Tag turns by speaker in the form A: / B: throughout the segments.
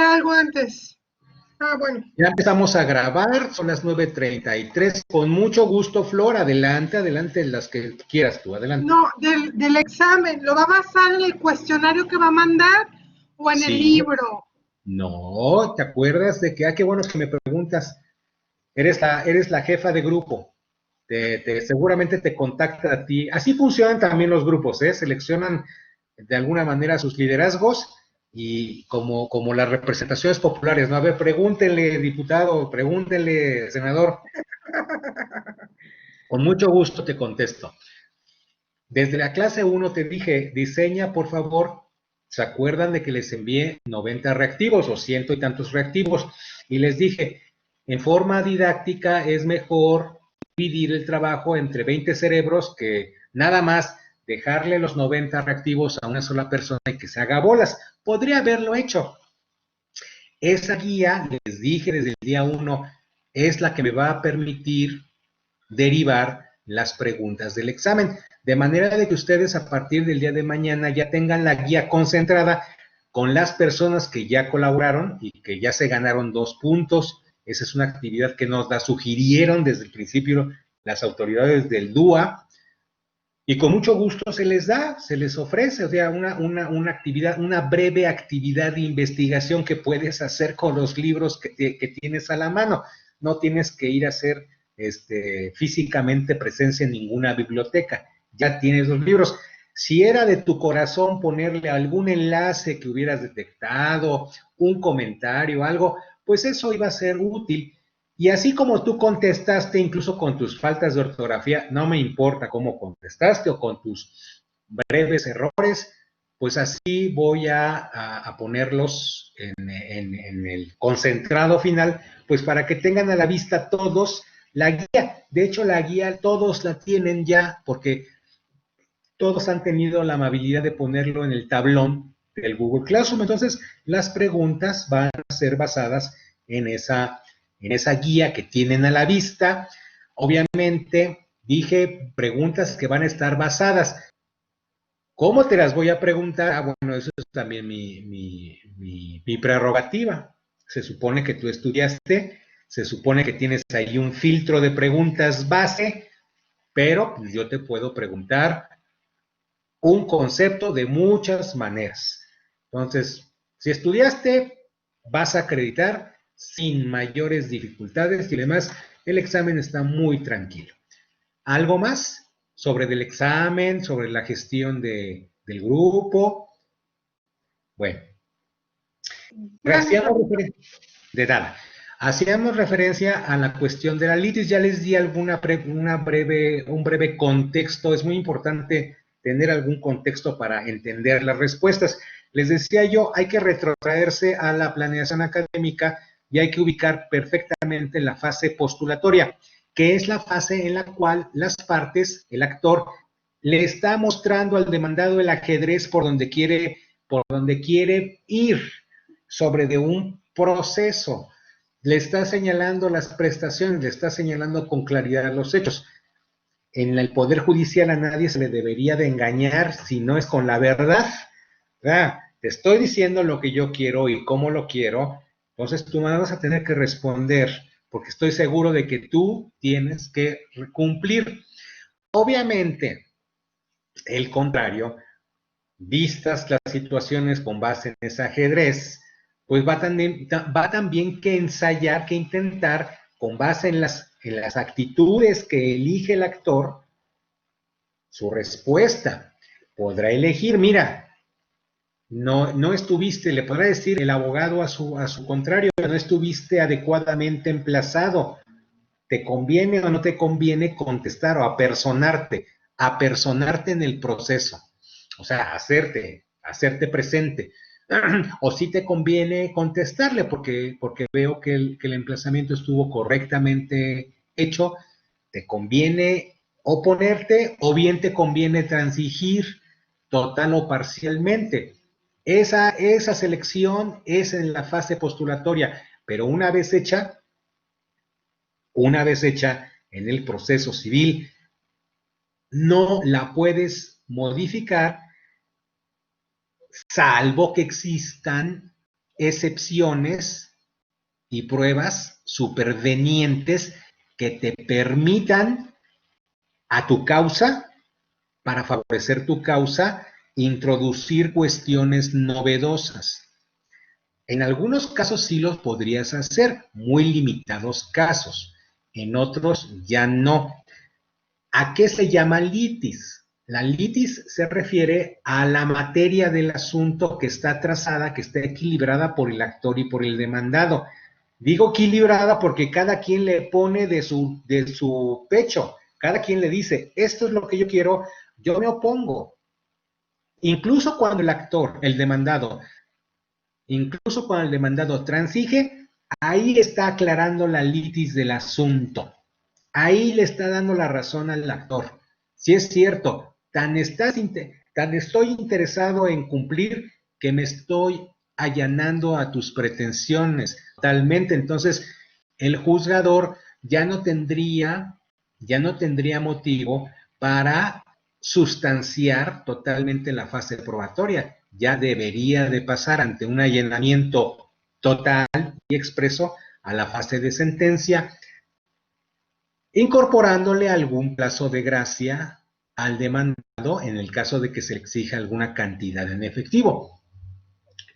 A: había algo antes. Bueno.
B: Ya empezamos a grabar, son las 9:33. Con mucho gusto, Flor, adelante, las que quieras tú, adelante.
A: No, del examen, ¿lo va a basar en el cuestionario que va a mandar o en el libro?
B: No, ¿te acuerdas de que, qué bueno que me preguntas, eres la jefa de grupo, seguramente te contacta a ti, así funcionan también los grupos, seleccionan de alguna manera sus liderazgos y como las representaciones populares, ¿no? A ver, pregúntenle, diputado, pregúntenle, senador. Con mucho gusto te contesto. Desde la clase 1 te dije, diseña, por favor, ¿se acuerdan de que les envié 90 reactivos o ciento y tantos reactivos? Y les dije, en forma didáctica es mejor dividir el trabajo entre 20 cerebros que nada más dejarle los 90 reactivos a una sola persona y que se haga bolas. Podría haberlo hecho. Esa guía, les dije desde el día 1, es la que me va a permitir derivar las preguntas del examen, de manera de que ustedes a partir del día de mañana ya tengan la guía concentrada con las personas que ya colaboraron y que ya se ganaron 2 puntos. Esa es una actividad que nos la sugirieron desde el principio las autoridades del DUA, y con mucho gusto se les ofrece, o sea, una actividad, una breve actividad de investigación que puedes hacer con los libros que tienes a la mano. No tienes que ir a hacer físicamente presencia en ninguna biblioteca, ya tienes los libros. Si era de tu corazón ponerle algún enlace que hubieras detectado, un comentario, algo, pues eso iba a ser útil. Y así como tú contestaste, incluso con tus faltas de ortografía, no me importa cómo contestaste o con tus breves errores, pues así voy a ponerlos en el concentrado final, pues para que tengan a la vista todos la guía. De hecho, la guía todos la tienen ya, porque todos han tenido la amabilidad de ponerlo en el tablón del Google Classroom. Entonces, las preguntas van a ser basadas en esa guía que tienen a la vista. Obviamente, dije preguntas que van a estar basadas. ¿Cómo te las voy a preguntar? Bueno, eso es también mi prerrogativa. Se supone que tú estudiaste, se supone que tienes ahí un filtro de preguntas base, pero pues, yo te puedo preguntar un concepto de muchas maneras. Entonces, si estudiaste, vas a acreditar sin mayores dificultades y además el examen está muy tranquilo. ¿Algo más sobre el examen, sobre la gestión del grupo? Bueno, hacíamos referencia a la cuestión de la litis. Ya les di un breve contexto. Es muy importante tener algún contexto para entender las respuestas. Les decía yo, hay que retrotraerse a la planeación académica y hay que ubicar perfectamente la fase postulatoria, que es la fase en la cual las partes, el actor, le está mostrando al demandado el ajedrez por donde quiere ir sobre de un proceso. Le está señalando las prestaciones, le está señalando con claridad los hechos. En el Poder Judicial a nadie se le debería de engañar si no es con la verdad. ¿Verdad? Te estoy diciendo lo que yo quiero y cómo lo quiero, entonces tú me vas a tener que responder, porque estoy seguro de que tú tienes que cumplir. Obviamente, el contrario, vistas las situaciones con base en ese ajedrez, pues va también que ensayar, que intentar, con base en las actitudes que elige el actor, su respuesta. Podrá elegir, mira, no estuviste, le podrá decir el abogado a su contrario, no estuviste adecuadamente emplazado, ¿te conviene o no te conviene contestar o apersonarte en el proceso? O sea, hacerte presente. O si te conviene contestarle porque veo que el emplazamiento estuvo correctamente hecho, te conviene oponerte o bien te conviene transigir total o parcialmente. Esa selección es en la fase postulatoria, pero una vez hecha en el proceso civil, no la puedes modificar salvo que existan excepciones y pruebas supervenientes que te permitan a tu causa, para favorecer tu causa, introducir cuestiones novedosas. En algunos casos sí los podrías hacer, muy limitados casos. En otros ya no. ¿A qué se llama litis? La litis se refiere a la materia del asunto que está trazada, que está equilibrada por el actor y por el demandado. Digo equilibrada porque cada quien le pone de su pecho. Cada quien le dice, esto es lo que yo quiero, yo me opongo. Incluso cuando el actor, el demandado, transige, ahí está aclarando la litis del asunto. Ahí le está dando la razón al actor. Si es cierto, tan estoy interesado en cumplir que me estoy allanando a tus pretensiones totalmente. Entonces, el juzgador ya no tendría motivo para sustanciar totalmente la fase probatoria. Ya debería de pasar ante un allanamiento total y expreso a la fase de sentencia, incorporándole algún plazo de gracia al demandado en el caso de que se exija alguna cantidad en efectivo.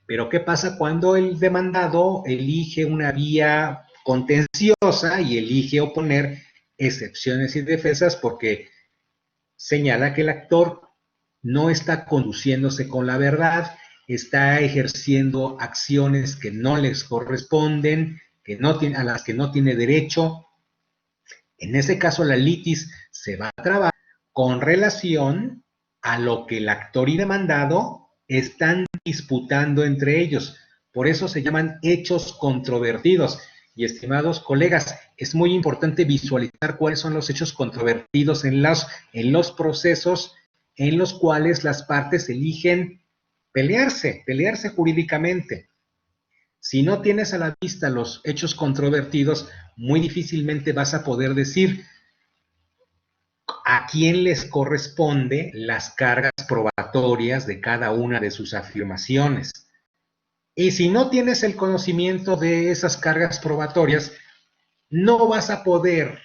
B: Pero ¿qué pasa cuando el demandado elige una vía contenciosa y elige oponer excepciones y defensas porque señala que el actor no está conduciéndose con la verdad, está ejerciendo acciones que no les corresponden, a las que no tiene derecho? En ese caso, la litis se va a trabajar con relación a lo que el actor y demandado están disputando entre ellos. Por eso se llaman hechos controvertidos. Y estimados colegas, es muy importante visualizar cuáles son los hechos controvertidos en los procesos en los cuales las partes eligen pelearse jurídicamente. Si no tienes a la vista los hechos controvertidos, muy difícilmente vas a poder decir a quién les corresponde las cargas probatorias de cada una de sus afirmaciones. Y si no tienes el conocimiento de esas cargas probatorias, no vas a poder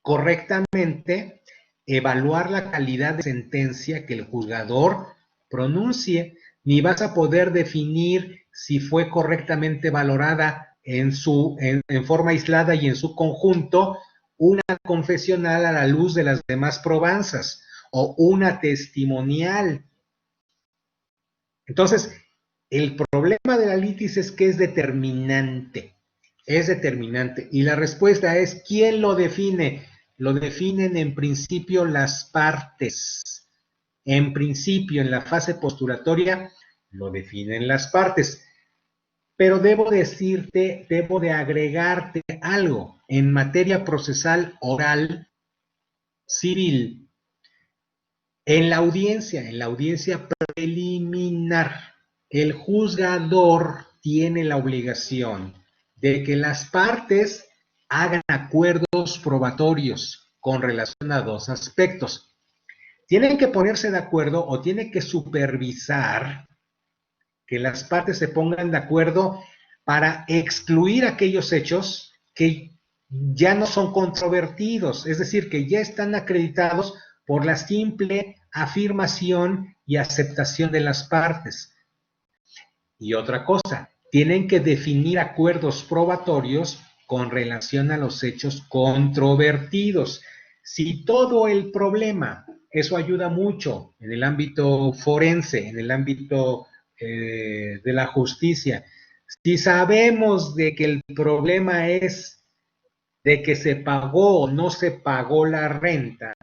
B: correctamente evaluar la calidad de sentencia que el juzgador pronuncie, ni vas a poder definir si fue correctamente valorada en forma aislada y en su conjunto una confesional a la luz de las demás probanzas o una testimonial. Entonces, el problema de la litis es que es determinante, y la respuesta es, ¿quién lo define? Lo definen en principio las partes. En principio, en la fase postulatoria, lo definen las partes. Pero debo de agregarte algo. En materia procesal oral civil, en la audiencia preliminar, el juzgador tiene la obligación de que las partes hagan acuerdos probatorios con relación a dos aspectos. Tienen que ponerse de acuerdo o tienen que supervisar que las partes se pongan de acuerdo para excluir aquellos hechos que ya no son controvertidos, es decir, que ya están acreditados por la simple afirmación y aceptación de las partes. Y otra cosa, tienen que definir acuerdos probatorios con relación a los hechos controvertidos. Si todo el problema, eso ayuda mucho en el ámbito forense, en el ámbito de la justicia, si sabemos de que el problema es de que se pagó o no se pagó la renta,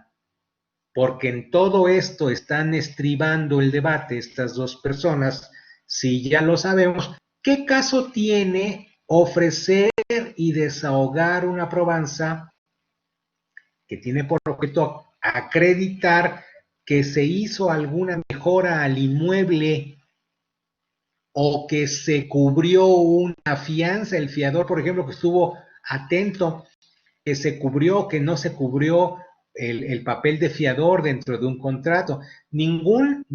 B: porque en todo esto están estribando el debate estas dos personas, si ya lo sabemos, ¿qué caso tiene ofrecer y desahogar una probanza que tiene por objeto acreditar que se hizo alguna mejora al inmueble o que se cubrió una fianza, el fiador, por ejemplo, que estuvo atento, que se cubrió, que no se cubrió el papel de fiador dentro de un contrato? Ningún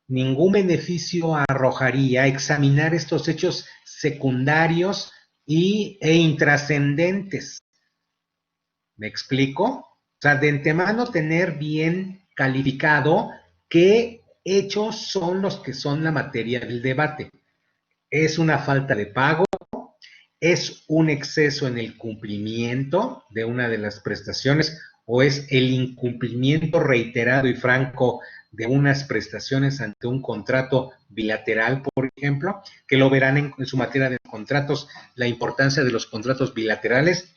B: ningún beneficio arrojaría examinar estos hechos secundarios e intrascendentes. ¿Me explico? O sea, de antemano tener bien calificado qué hechos son los que son la materia del debate. ¿Es una falta de pago? ¿Es un exceso en el cumplimiento de una de las prestaciones? ¿O es el incumplimiento reiterado y franco de unas prestaciones ante un contrato bilateral, por ejemplo? Que lo verán en su materia de contratos, la importancia de los contratos bilaterales.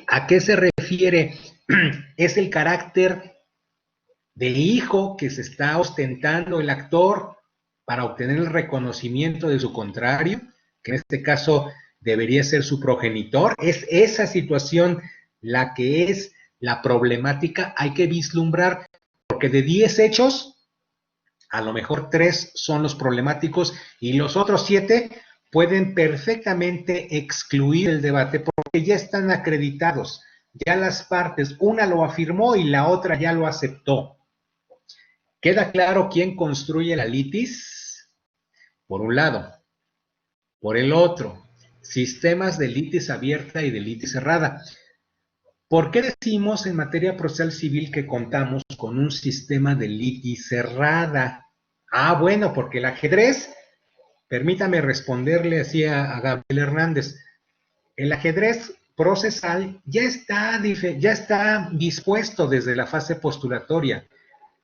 B: ¿A qué se refiere? Es el carácter de hijo que se está ostentando el actor para obtener el reconocimiento de su contrario, que en este caso debería ser su progenitor. Es esa situación la que es la problemática. Hay que vislumbrar, porque de 10 hechos, a lo mejor 3 son los problemáticos y los otros 7 pueden perfectamente excluir el debate porque ya están acreditados. Ya las partes, una lo afirmó y la otra ya lo aceptó. ¿Queda claro quién construye la litis? Por un lado. Por el otro, sistemas de litis abierta y de litis cerrada. ¿Por qué decimos en materia procesal civil que contamos con un sistema de litis cerrada? Ah, bueno, porque el ajedrez, permítame responderle así a Gabriel Hernández, el ajedrez procesal ya está dispuesto desde la fase postulatoria.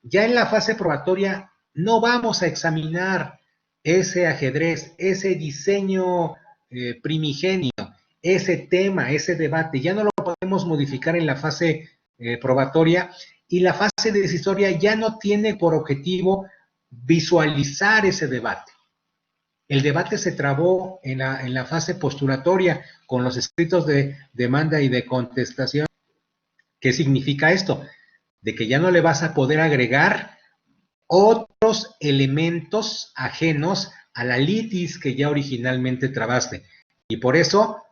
B: Ya en la fase probatoria no vamos a examinar ese ajedrez, ese diseño primigenio, ese tema, ese debate. Ya no lo podemos modificar en la fase probatoria y la fase decisoria ya no tiene por objetivo visualizar ese debate. El debate se trabó en la fase postulatoria con los escritos de demanda y de contestación. ¿Qué significa esto? De que ya no le vas a poder agregar otros elementos ajenos a la litis que ya originalmente trabaste. Y por eso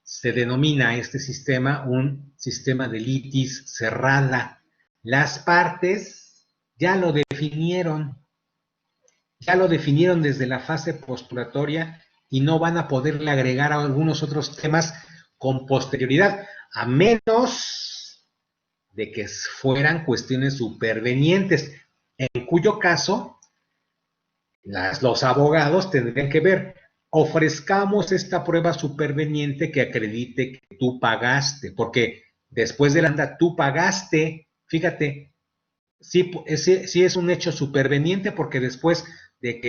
B: se denomina este sistema un sistema de litis cerrada. Las partes ya lo definieron desde la fase postulatoria y no van a poderle agregar a algunos otros temas con posterioridad, a menos de que fueran cuestiones supervenientes, en cuyo caso los abogados tendrían que ver, ofrezcamos esta prueba superveniente que acredite que tú pagaste, porque después de la anda tú pagaste, fíjate, sí es un hecho superveniente porque después de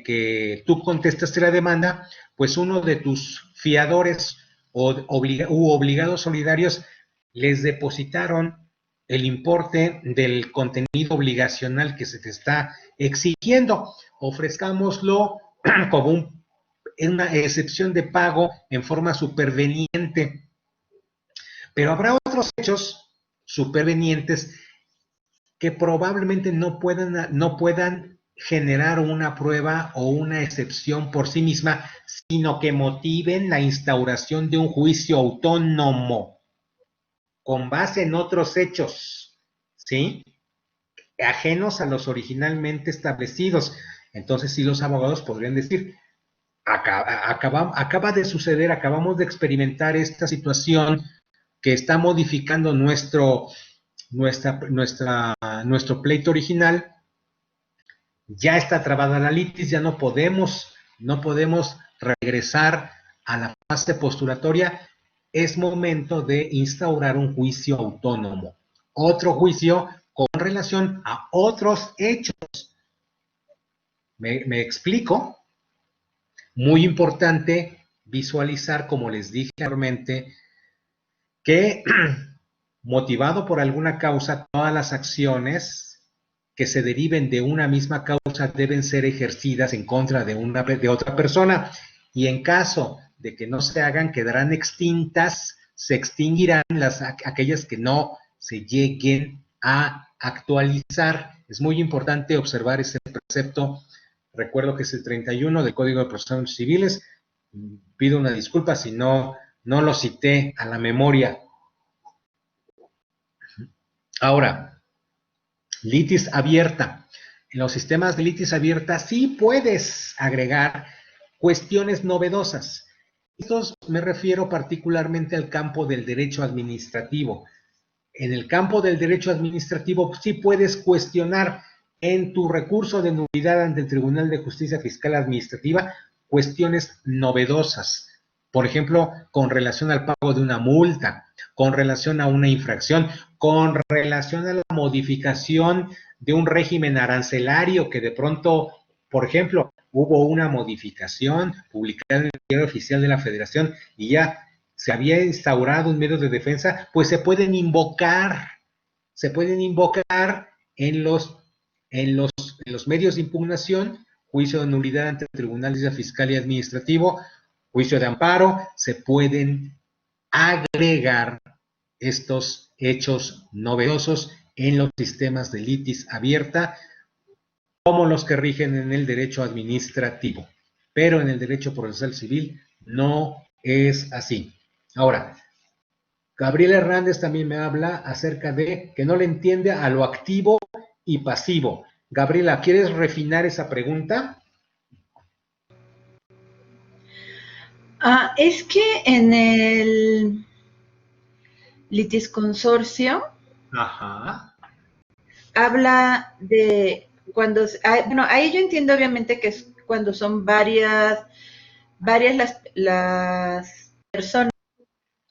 B: que tú contestaste la demanda, pues uno de tus fiadores u obligados solidarios les depositaron el importe del contenido obligacional que se te está exigiendo. Ofrezcámoslo como una excepción de pago en forma superveniente. Pero habrá otros hechos supervenientes que probablemente no puedan generar una prueba o una excepción por sí misma, sino que motiven la instauración de un juicio autónomo con base en otros hechos, ¿sí? Ajenos a los originalmente establecidos. Entonces, sí, los abogados podrían decir, acaba de suceder, acabamos de experimentar esta situación que está modificando nuestro pleito original, ya está trabada la litis, ya no podemos regresar a la fase postulatoria, es momento de instaurar un juicio autónomo, otro juicio con relación a otros hechos. ¿Me explico? Muy importante visualizar, como les dije anteriormente, que motivado por alguna causa, todas las acciones que se deriven de una misma causa deben ser ejercidas en contra de otra persona, y en caso de que no se hagan, quedarán extintas, se extinguirán aquellas que no se lleguen a actualizar. Es muy importante observar ese precepto. Recuerdo que es el 31 del Código de Procedimientos Civiles. Pido una disculpa si no lo cité a la memoria. Ahora, Litis abierta. En los sistemas de litis abierta sí puedes agregar cuestiones novedosas. Estos me refiero particularmente al campo del derecho administrativo. En el campo del derecho administrativo sí puedes cuestionar en tu recurso de nulidad ante el Tribunal de Justicia Fiscal Administrativa cuestiones novedosas. Por ejemplo, con relación al pago de una multa, con relación a una infracción, con relación a la modificación de un régimen arancelario que de pronto, por ejemplo, hubo una modificación publicada en el Diario Oficial de la Federación y ya se había instaurado un medio de defensa, pues se pueden invocar en los medios de impugnación, juicio de nulidad ante el Tribunal de Fiscal y Administrativo, juicio de amparo, se pueden agregar estos hechos novedosos en los sistemas de litis abierta, como los que rigen en el derecho administrativo. Pero en el derecho procesal civil no es así. Ahora, Gabriela Hernández también me habla acerca de que no le entiende a lo activo y pasivo. Gabriela, ¿quieres refinar esa pregunta?
C: Es que en el litisconsorcio habla de cuando, bueno, ahí yo entiendo obviamente que es cuando son varias las personas que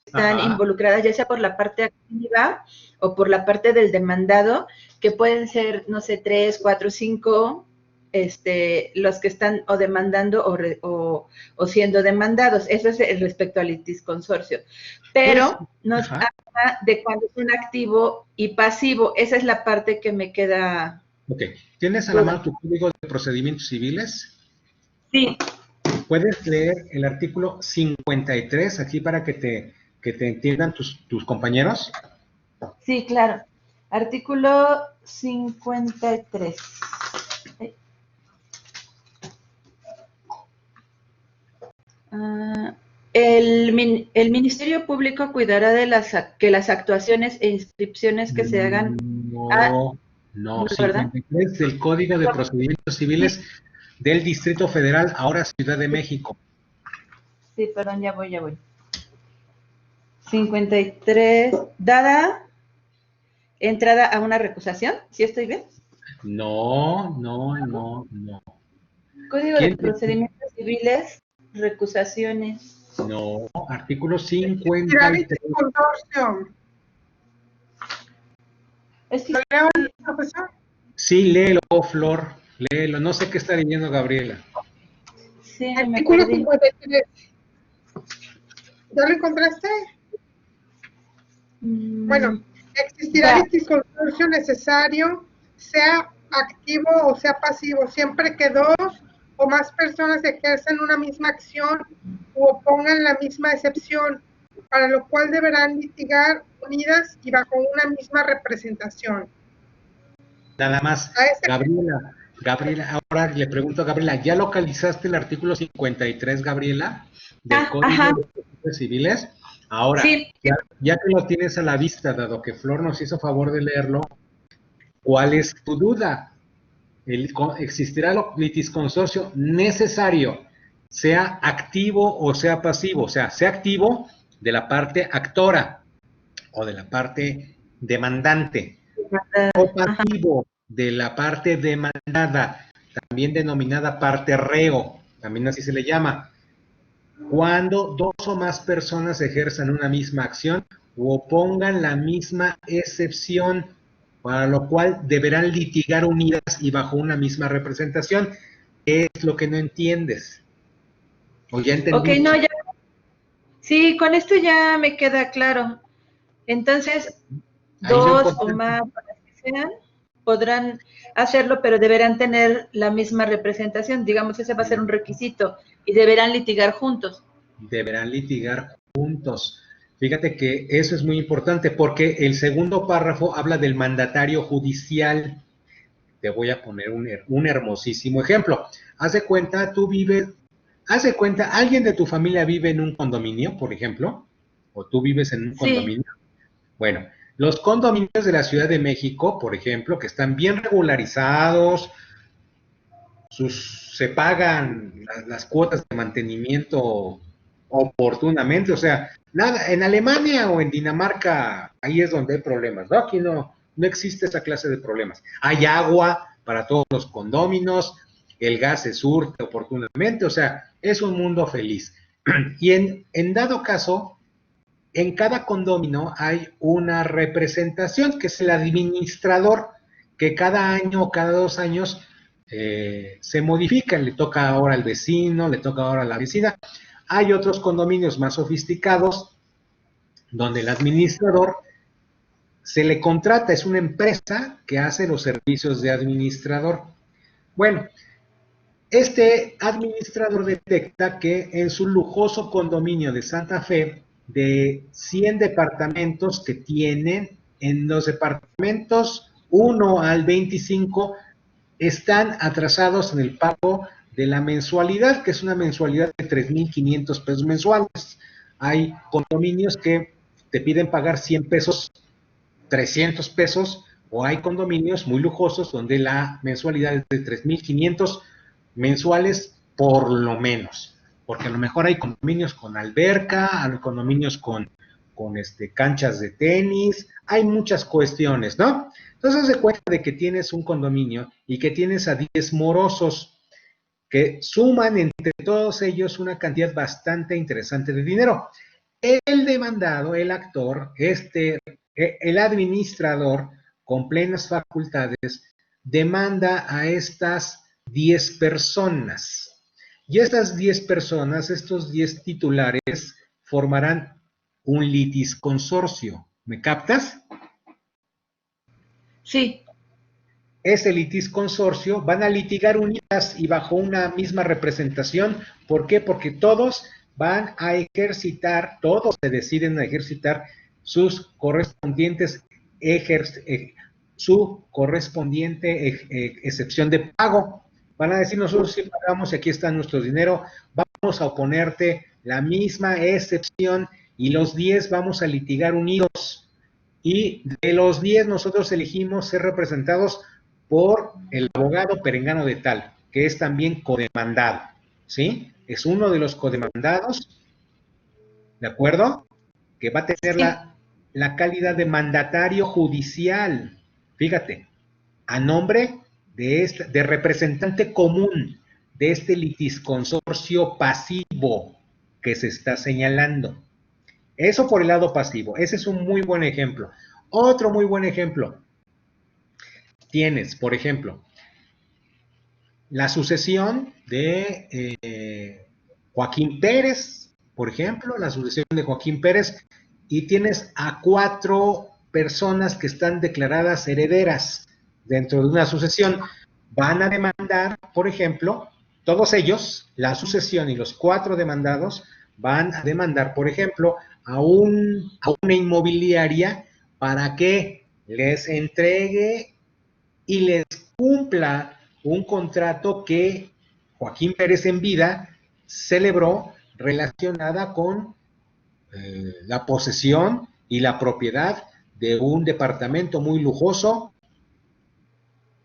C: están involucradas, ya sea por la parte activa o por la parte del demandado, que pueden ser, no sé, 3, 4, 5, los que están o demandando o siendo demandados. Eso es respecto al litisconsorcio. Pero nos habla de cuando es un activo y pasivo. Esa es la parte que me queda.
B: Ok. ¿Tienes a la mano tu código de procedimientos civiles?
C: Sí.
B: ¿Puedes leer el artículo 53 aquí para que te entiendan tus compañeros?
C: Sí, claro. Artículo 53. El Ministerio Público cuidará de que las actuaciones e inscripciones que se hagan.
B: No, 53 del Código de Procedimientos Civiles del Distrito Federal, ahora Ciudad de México.
C: Sí, perdón, ya voy. 53, dada entrada a una recusación, ¿sí estoy bien?
B: No.
C: Código de Procedimientos Civiles, recusaciones.
B: No, artículo 53.
A: ¿Lo leo, profesor?
B: Sí, léelo, Flor, léelo. No sé qué está leyendo Gabriela.
C: Sí,
A: artículo 53. ¿Ya lo encontraste? Bueno, existirá litisconsorcio necesario, sea activo o sea pasivo, siempre que dos o más personas ejerzan una misma acción u opongan la misma excepción, para lo cual deberán litigar unidas y bajo una misma representación.
B: Nada más, Gabriela, ahora le pregunto a Gabriela, ¿ya localizaste el artículo 53, Gabriela, del Código de Procedimientos Civiles? Ahora,
C: sí.
B: ya que lo tienes a la vista, dado que Flor nos hizo favor de leerlo, ¿cuál es tu duda? ¿Existirá el litisconsorcio necesario, sea activo o sea pasivo? O sea activo de la parte actora o de la parte demandante, o pasivo de la parte demandada, también denominada parte reo, también así se le llama, cuando dos o más personas ejerzan una misma acción u opongan la misma excepción, para lo cual deberán litigar unidas y bajo una misma representación. ¿Qué es lo que no entiendes? ¿O ya entendí?
C: Ok, no, ya. Sí, con esto ya me queda claro. Entonces, dos o más que sean podrán hacerlo, pero deberán tener la misma representación. Digamos, ese va a ser un requisito y deberán litigar juntos.
B: Deberán litigar juntos. Fíjate que eso es muy importante porque el segundo párrafo habla del mandatario judicial. Te voy a poner un hermosísimo ejemplo. Haz de cuenta, alguien de tu familia vive en un condominio, por ejemplo, o tú vives en un condominio. Bueno, Los condominios de la Ciudad de México, por ejemplo, que están bien regularizados, se pagan las cuotas de mantenimiento oportunamente, o sea, nada, en Alemania o en Dinamarca, ahí es donde hay problemas, ¿no? Aquí no existe esa clase de problemas. Hay agua para todos los condóminos, el gas se surte oportunamente, o sea, es un mundo feliz. Y en dado caso, en cada condominio hay una representación, que es el administrador, que cada año o cada 2 años se modifica, le toca ahora al vecino, le toca ahora a la vecina. Hay otros condominios más sofisticados, donde el administrador se le contrata, es una empresa que hace los servicios de administrador. Bueno, este administrador detecta que en su lujoso condominio de Santa Fe, de 100 departamentos que tienen, en los departamentos 1 al 25 están atrasados en el pago de la mensualidad, que es una mensualidad de 3,500 pesos mensuales. Hay condominios que te piden pagar 100 pesos, 300 pesos, o hay condominios muy lujosos donde la mensualidad es de 3,500 mensuales por lo menos, porque a lo mejor hay condominios con alberca, hay condominios con canchas de tenis, hay muchas cuestiones, ¿no? Entonces, haz de cuenta de que tienes un condominio y que tienes a 10 morosos que suman entre todos ellos una cantidad bastante interesante de dinero. El demandado, el actor, el administrador, con plenas facultades, demanda a estas 10 personas. Y estas 10 personas, estos 10 titulares, formarán un litisconsorcio. ¿Me captas?
C: Sí.
B: Ese litisconsorcio van a litigar unidas y bajo una misma representación. ¿Por qué? Porque todos van a ejercitar, todos se deciden a ejercitar sus correspondientes su correspondiente excepción de pago. Van a decir, nosotros sí pagamos y aquí está nuestro dinero, vamos a oponerte la misma excepción y los 10 vamos a litigar unidos. Y de los 10 nosotros elegimos ser representados por el abogado perengano de tal, que es también codemandado, ¿sí? Es uno de los codemandados, ¿de acuerdo? Que va a tener
C: Sí.
B: la calidad de mandatario judicial, fíjate, a nombre de representante común de este litisconsorcio pasivo que se está señalando. Eso por el lado pasivo, ese es un muy buen ejemplo. Otro muy buen ejemplo, tienes, por ejemplo, la sucesión de Joaquín Pérez, por ejemplo, la sucesión de Joaquín Pérez, y tienes a 4 personas que están declaradas herederas dentro de una sucesión. Van a demandar, por ejemplo, todos ellos, la sucesión y los 4 demandados, van a demandar, por ejemplo, a una inmobiliaria para que les entregue y les cumpla un contrato que Joaquín Pérez en vida celebró relacionada con la posesión y la propiedad de un departamento muy lujoso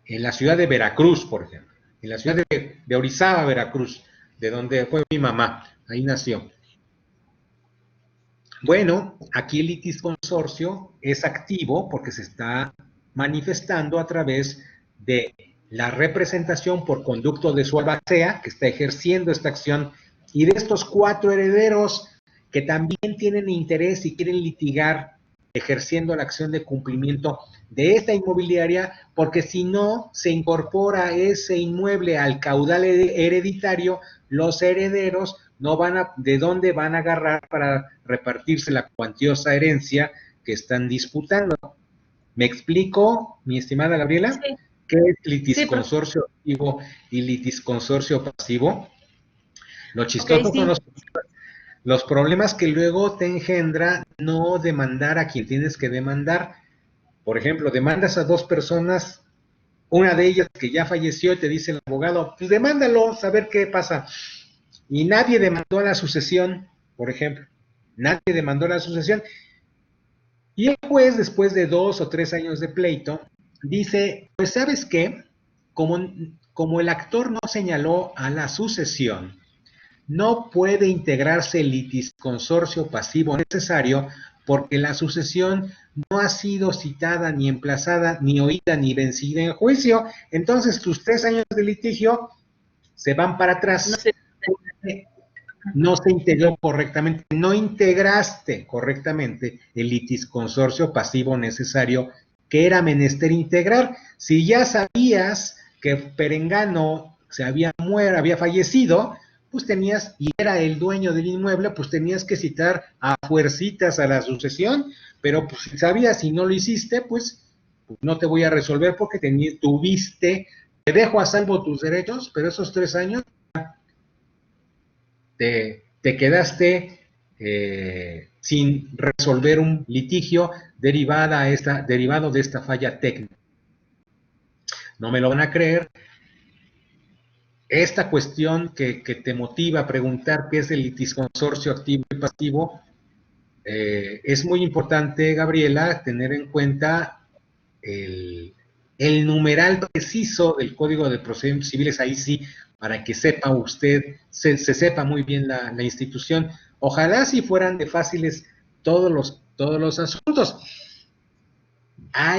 B: en la ciudad de Veracruz, por ejemplo, en la ciudad de Orizaba, Veracruz, de donde fue mi mamá, ahí nació. Bueno, aquí el litisconsorcio es activo porque se está manifestando a través de la representación por conducto de su albacea, que está ejerciendo esta acción, y de estos 4 herederos que también tienen interés y quieren litigar ejerciendo la acción de cumplimiento de esta inmobiliaria, porque si no se incorpora ese inmueble al caudal hereditario, los herederos no van a, ¿de dónde van a agarrar para repartirse la cuantiosa herencia que están disputando? ¿Me explico, mi estimada Gabriela?
C: Sí.
B: ¿Qué es litisconsorcio activo y litisconsorcio pasivo? Lo chistoso
C: Okay,
B: son
C: sí.
B: los problemas que luego te engendra no demandar a quien tienes que demandar. Por ejemplo, demandas a 2 personas, una de ellas que ya falleció y te dice el abogado, pues demándalo, a ver qué pasa. Y nadie demandó a la sucesión, por ejemplo. Nadie demandó a la sucesión. Y el juez, después de 2 o 3 años de pleito, dice, pues ¿sabes qué? Como el actor no señaló a la sucesión, no puede integrarse el litisconsorcio pasivo necesario porque la sucesión no ha sido citada, ni emplazada, ni oída, ni vencida en juicio. Entonces tus 3 años de litigio se van para atrás.
C: No sé.
B: No se integró correctamente, no integraste correctamente el litisconsorcio pasivo necesario que era menester integrar. Si ya sabías que Perengano había fallecido, pues tenías, y era el dueño del inmueble, pues tenías que citar a fuercitas a la sucesión, pero pues si sabías y no lo hiciste, pues no te voy a resolver porque tuviste, te dejo a salvo tus derechos, pero esos 3 años te quedaste sin resolver un litigio derivado de esta falla técnica. No me lo van a creer. Esta cuestión que te motiva a preguntar qué es el litisconsorcio activo y pasivo, es muy importante, Gabriela, tener en cuenta el numeral preciso del Código de Procedimientos Civiles, ahí sí, para que sepa usted, se sepa muy bien la institución. Ojalá si fueran de fáciles todos los asuntos. A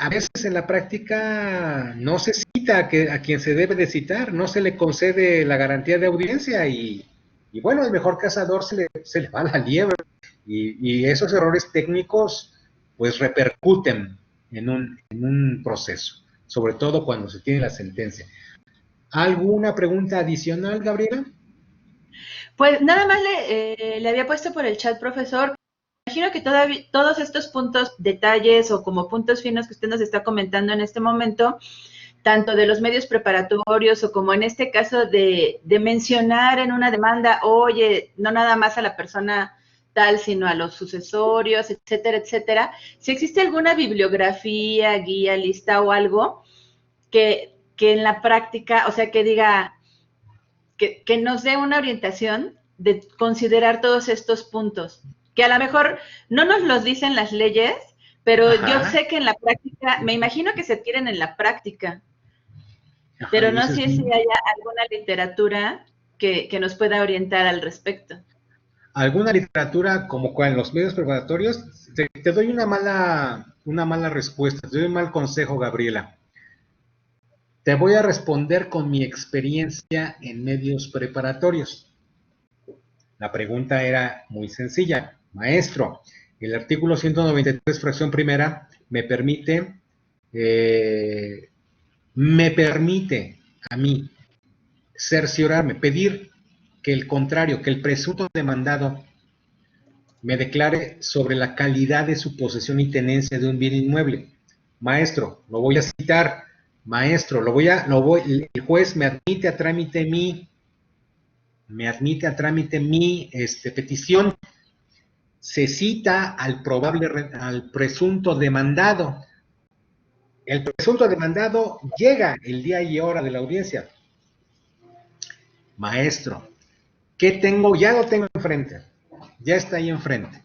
B: veces en la práctica no se cita a quien se debe de citar, no se le concede la garantía de audiencia y bueno, el mejor cazador se le va la liebre y esos errores técnicos pues repercuten en un proceso, sobre todo cuando se tiene la sentencia. ¿Alguna pregunta adicional, Gabriela?
C: Pues nada más le había puesto por el chat, profesor. Imagino que todos estos puntos, detalles o como puntos finos que usted nos está comentando en este momento, tanto de los medios preparatorios o como en este caso de mencionar en una demanda, oye, no nada más a la persona tal, sino a los sucesorios, etcétera, etcétera. Si existe alguna bibliografía, guía, lista o algo que en la práctica, o sea, que diga, que nos dé una orientación de considerar todos estos puntos, que a lo mejor no nos los dicen las leyes, pero
B: Ajá.
C: yo sé que en la práctica, me imagino que se adquieren en la práctica,
B: Ajá,
C: pero no sé si haya alguna literatura que nos pueda orientar al respecto.
B: ¿Alguna literatura como en los medios preparatorios? Te doy una mala respuesta, te doy un mal consejo, Gabriela. Te voy a responder con mi experiencia en medios preparatorios. La pregunta era muy sencilla. Maestro, el artículo 193, fracción primera, me permite a mí cerciorarme, pedir que el presunto demandado me declare sobre la calidad de su posesión y tenencia de un bien inmueble. Maestro, lo voy a citar. Maestro, el juez me admite a trámite mi petición. Se cita al presunto demandado. El presunto demandado llega el día y hora de la audiencia. Maestro, ¿qué tengo? Ya lo tengo enfrente. Ya está ahí enfrente.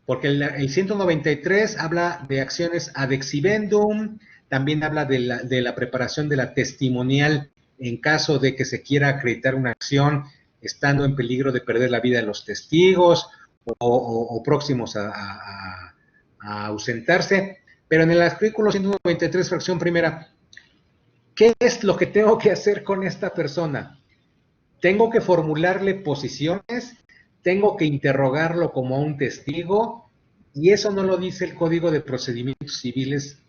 B: Porque el 193 habla de acciones ad exhibendum, también habla de la preparación de la testimonial en caso de que se quiera acreditar una acción estando en peligro de perder la vida de los testigos o próximos a ausentarse. Pero en el artículo 193, fracción primera, ¿qué es lo que tengo que hacer con esta persona? Tengo que formularle posiciones, tengo que interrogarlo como a un testigo, y eso no lo dice el Código de Procedimientos Civiles,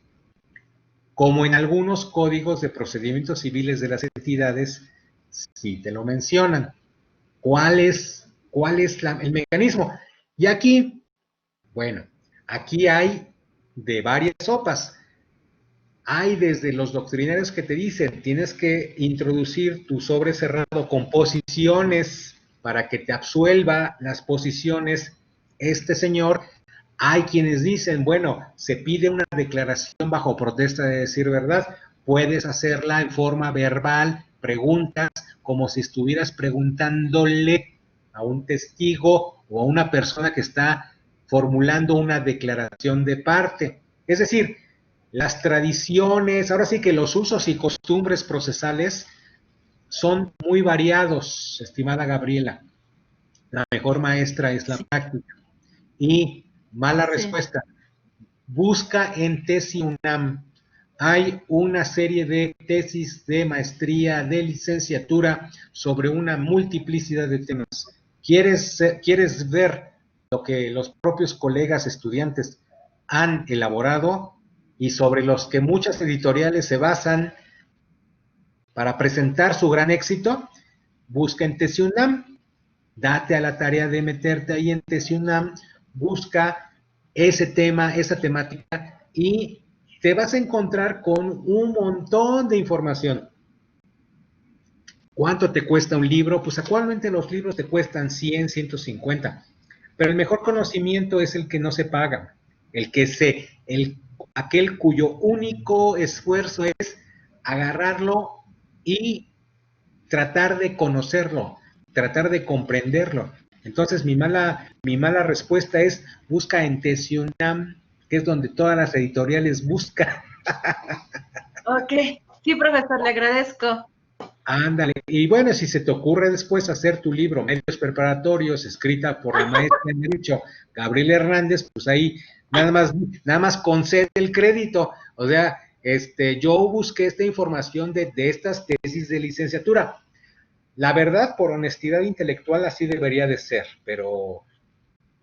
B: como en algunos códigos de procedimientos civiles de las entidades sí te lo mencionan. ¿Cuál es el mecanismo? Y aquí, bueno, aquí hay de varias sopas. Hay desde los doctrinarios que te dicen, tienes que introducir tu sobre cerrado con posiciones para que te absuelva las posiciones este señor. Hay quienes dicen, bueno, se pide una declaración bajo protesta de decir verdad, puedes hacerla en forma verbal, preguntas como si estuvieras preguntándole a un testigo o a una persona que está formulando una declaración de parte. Es decir, las tradiciones, ahora sí que los usos y costumbres procesales son muy variados, estimada Gabriela. La mejor maestra es la práctica. Y mala respuesta. Busca en TESI-UNAM. Hay una serie de tesis de maestría, de licenciatura sobre una multiplicidad de temas. ¿Quieres ver lo que los propios colegas estudiantes han elaborado y sobre los que muchas editoriales se basan para presentar su gran éxito? Busca en TESI-UNAM, date a la tarea de meterte ahí en TESI-UNAM, busca ese tema, esa temática, y te vas a encontrar con un montón de información. ¿Cuánto te cuesta un libro? Pues actualmente los libros te cuestan 100, 150, pero el mejor conocimiento es el que no se paga, aquel cuyo único esfuerzo es agarrarlo y tratar de conocerlo, tratar de comprenderlo. Entonces mi mala respuesta es busca en TESI-UNAM, que es donde todas las editoriales buscan.
C: Ok, sí, profesor, le agradezco.
B: Ándale, y bueno, si se te ocurre después hacer tu libro, Medios Preparatorios, escrita por la maestra en Derecho, Gabriela Hernández, pues ahí nada más concede el crédito. O sea, yo busqué esta información de estas tesis de licenciatura. La verdad, por honestidad intelectual, así debería de ser, pero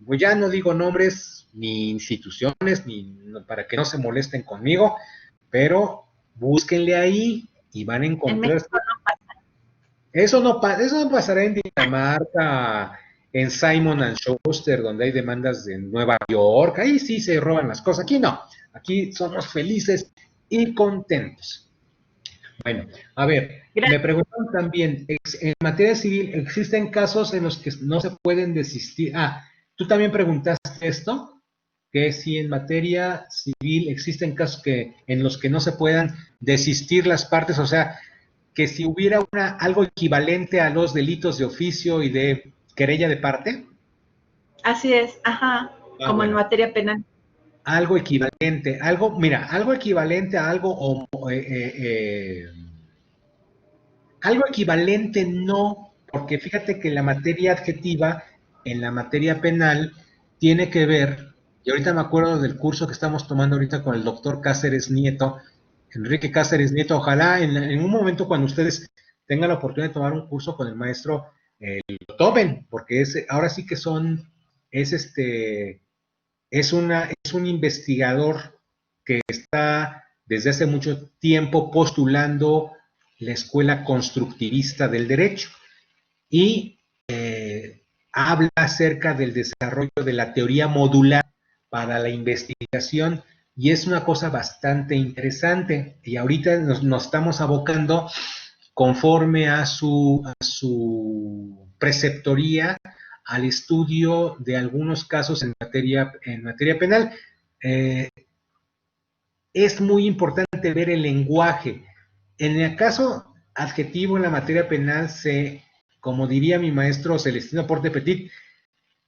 B: pues ya no digo nombres ni instituciones, ni para que no se molesten conmigo, pero búsquenle ahí y van a encontrar. Eso no pasará en Dinamarca, en Simon and Schuster, donde hay demandas de Nueva York. Ahí sí se roban las cosas. Aquí no. Aquí somos felices y contentos. Bueno, a ver, me preguntan también, en materia civil, ¿existen casos en los que no se pueden desistir? Tú también preguntaste esto, que si en materia civil existen casos en los que no se puedan desistir las partes, o sea, que si hubiera algo equivalente a los delitos de oficio y de querella de parte.
C: Así es, ajá, como bueno, en materia penal.
B: Algo equivalente, algo equivalente a algo, algo equivalente no, porque fíjate que la materia adjetiva en la materia penal tiene que ver, y ahorita me acuerdo del curso que estamos tomando ahorita con el doctor Cáceres Nieto, Enrique Cáceres Nieto, ojalá en un momento cuando ustedes tengan la oportunidad de tomar un curso con el maestro, lo tomen, porque ahora sí que es un investigador que está desde hace mucho tiempo postulando la escuela constructivista del derecho y habla acerca del desarrollo de la teoría modular para la investigación y es una cosa bastante interesante y ahorita nos estamos abocando conforme a su preceptoría al estudio de algunos casos en materia penal. Es muy importante ver el lenguaje. En el caso adjetivo en la materia penal como diría mi maestro Celestino Porte Petit,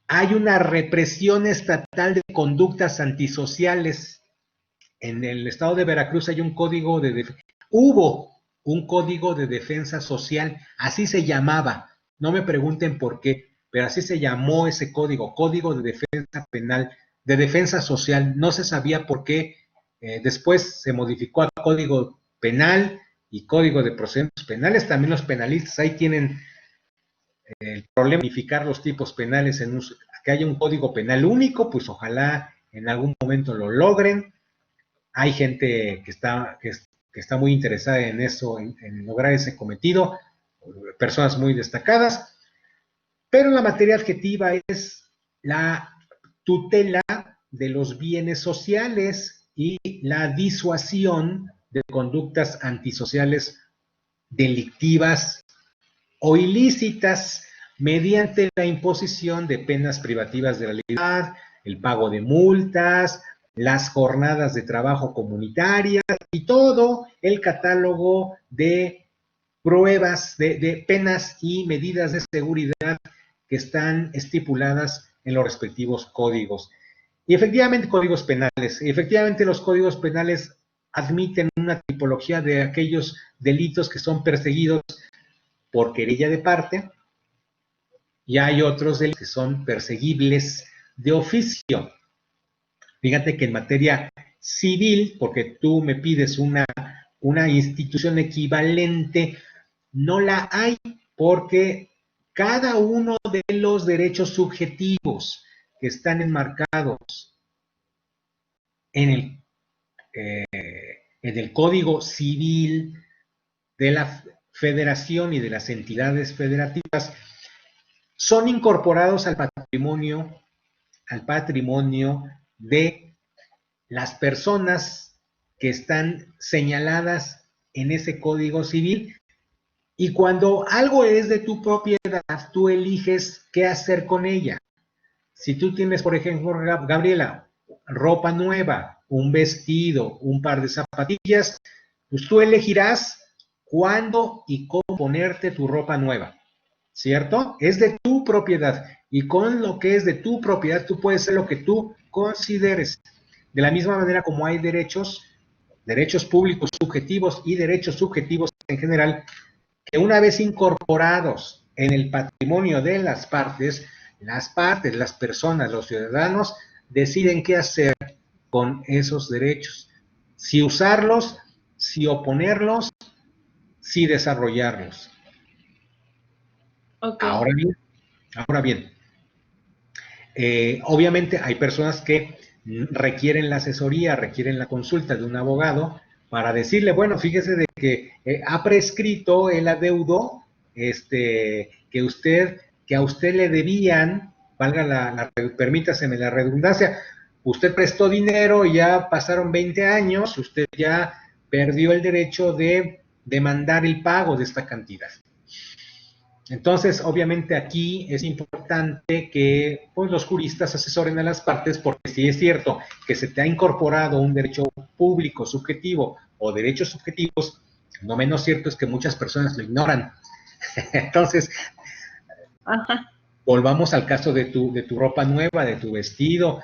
B: hay una represión estatal de conductas antisociales. En el estado de Veracruz hay hubo un código de defensa social, así se llamaba, no me pregunten por qué, pero así se llamó ese código de defensa penal, de defensa social, no se sabía por qué, después se modificó a código penal y código de procedimientos penales, también los penalistas ahí tienen el problema de unificar los tipos penales que haya un código penal único, pues ojalá en algún momento lo logren. Hay gente que está muy interesada en eso, en lograr ese cometido, personas muy destacadas, pero la materia adjetiva es la tutela de los bienes sociales y la disuasión de conductas antisociales delictivas o ilícitas mediante la imposición de penas privativas de la libertad, el pago de multas, las jornadas de trabajo comunitarias y todo el catálogo de pruebas, de penas y medidas de seguridad que están estipuladas en los respectivos códigos. Y efectivamente, códigos penales. Y efectivamente, los códigos penales admiten una tipología de aquellos delitos que son perseguidos por querella de parte, y hay otros delitos que son perseguibles de oficio. Fíjate que en materia civil, porque tú me pides una institución equivalente, no la hay, porque cada uno de los derechos subjetivos que están enmarcados en el Código Civil de la Federación y de las entidades federativas son incorporados al patrimonio de las personas que están señaladas en ese Código Civil. Y cuando algo es de tu propiedad, tú eliges qué hacer con ella. Si tú tienes, por ejemplo, Gabriela, ropa nueva, un vestido, un par de zapatillas, pues tú elegirás cuándo y cómo ponerte tu ropa nueva, ¿cierto? Es de tu propiedad, y con lo que es de tu propiedad tú puedes hacer lo que tú consideres. De la misma manera como hay derechos públicos subjetivos y derechos subjetivos en general, que una vez incorporados en el patrimonio de las partes, las personas, los ciudadanos, deciden qué hacer con esos derechos. Si usarlos, si oponerlos, si desarrollarlos.
C: Okay.
B: Ahora bien, obviamente hay personas que requieren la asesoría, requieren la consulta de un abogado para decirle, bueno, fíjese de que ha prescrito el adeudo que a usted le debían, permítaseme la redundancia, usted prestó dinero, ya pasaron 20 años, usted ya perdió el derecho de demandar el pago de esta cantidad. Entonces, obviamente aquí es importante que pues, los juristas asesoren a las partes, porque si es cierto que se te ha incorporado un derecho público subjetivo o derechos subjetivos, no menos cierto es que muchas personas lo ignoran. Entonces, ajá, volvamos al caso de tu ropa nueva, de tu vestido.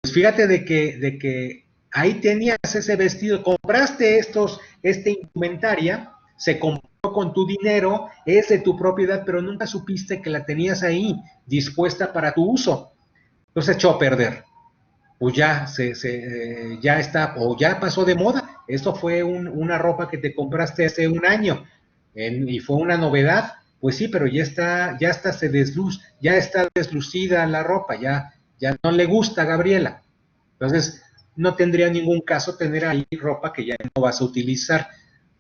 B: Pues fíjate de que ahí tenías ese vestido, compraste esta indumentaria, se compró con tu dinero, es de tu propiedad, pero nunca supiste que la tenías ahí, dispuesta para tu uso. Entonces echó a perder. Pues ya ya está, o ya pasó de moda. Esto fue una ropa que te compraste hace un año y fue una novedad. Pues sí, pero ya está deslucida la ropa, ya no le gusta a Gabriela. Entonces, no tendría ningún caso tener ahí ropa que ya no vas a utilizar.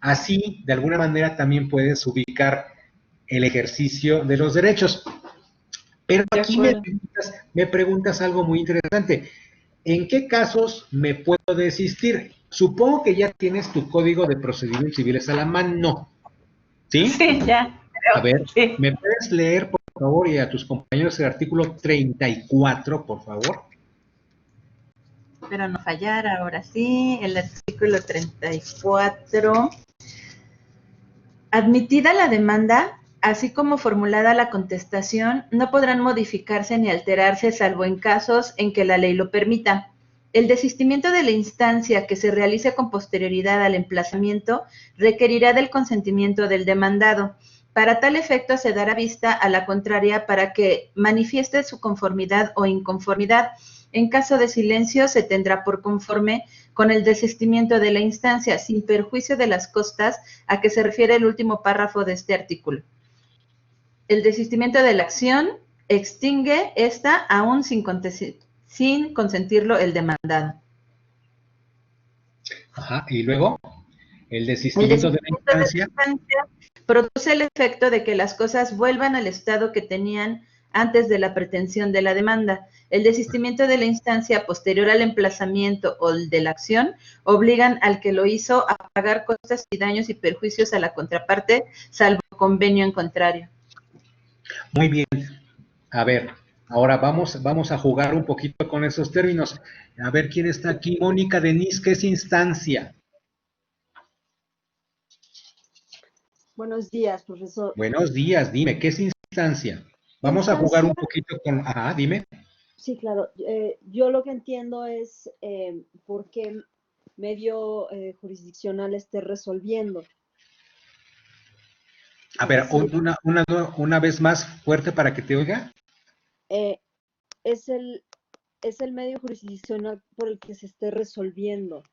B: Así, de alguna manera, también puedes ubicar el ejercicio de los derechos. Pero aquí me preguntas algo muy interesante. ¿En qué casos me puedo desistir? Supongo que ya tienes tu Código de Procedimientos Civiles a la mano, ¿sí?
C: Sí, ya.
B: A ver, sí. ¿Me puedes leer, por favor, y a tus compañeros el artículo 34, por favor?
C: Espero no fallar, ahora sí, el artículo 34. Admitida la demanda, así como formulada la contestación, no podrán modificarse ni alterarse salvo en casos en que la ley lo permita. El desistimiento de la instancia que se realice con posterioridad al emplazamiento requerirá del consentimiento del demandado. Para tal efecto se dará vista a la contraria para que manifieste su conformidad o inconformidad. En caso de silencio, se tendrá por conforme con el desistimiento de la instancia, sin perjuicio de las costas a que se refiere el último párrafo de este artículo. El desistimiento de la acción extingue esta aún sin consentirlo el demandado.
B: Ajá, y luego, el desistimiento de la instancia
C: produce el efecto de que las cosas vuelvan al estado que tenían antes de la pretensión de la demanda. El desistimiento de la instancia posterior al emplazamiento o de la acción obligan al que lo hizo a pagar costas y daños y perjuicios a la contraparte, salvo convenio en contrario.
B: Muy bien. A ver, ahora vamos a jugar un poquito con esos términos. A ver quién está aquí. Mónica Denise, ¿qué es instancia?
D: Buenos días, profesor.
B: Buenos días, dime, ¿qué es instancia? Vamos a jugar un poquito con... Ajá, dime.
D: Sí, claro. Yo lo que entiendo es por qué medio jurisdiccional esté resolviendo.
B: A
D: Es
B: ver,
D: decir,
B: una vez más fuerte para que te oiga.
D: eh, es es el medio jurisdiccional por el que se esté resolviendo.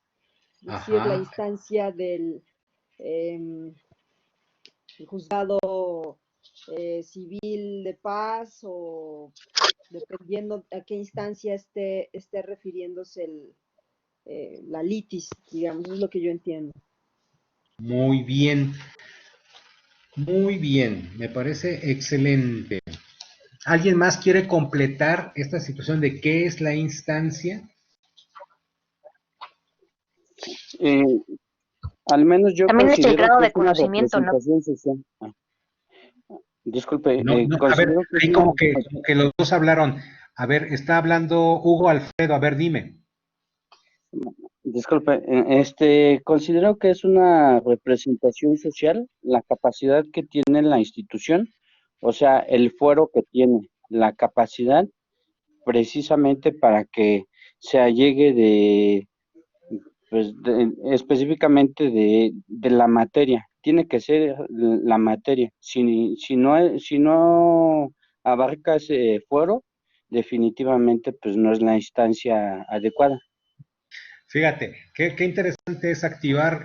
D: Es decir, la
B: Ajá,
D: instancia del em, el juzgado civil de paz o dependiendo a qué instancia esté refiriéndose la litis, digamos, eso es lo que yo entiendo.
B: muy bien, muy bien, me parece excelente. ¿Alguien más quiere completar esta situación de qué es la instancia?
E: Eh, Al menos yo
F: También es el
E: considero
F: grado
E: que
F: de
E: es una
F: conocimiento, ¿no?
E: representación social. Disculpe,
B: No, no, a ver,
E: considero que es
B: ahí
E: una,
B: como que los dos hablaron. A ver, está hablando Hugo Alfredo, a ver, dime.
E: disculpe, considero que es una representación social la capacidad que tiene la institución, o sea, el fuero que tiene, la capacidad precisamente para que se allegue específicamente de la materia. Tiene que ser la materia. Si no abarca ese fuero, definitivamente pues no es la instancia adecuada.
B: Fíjate, qué interesante es activar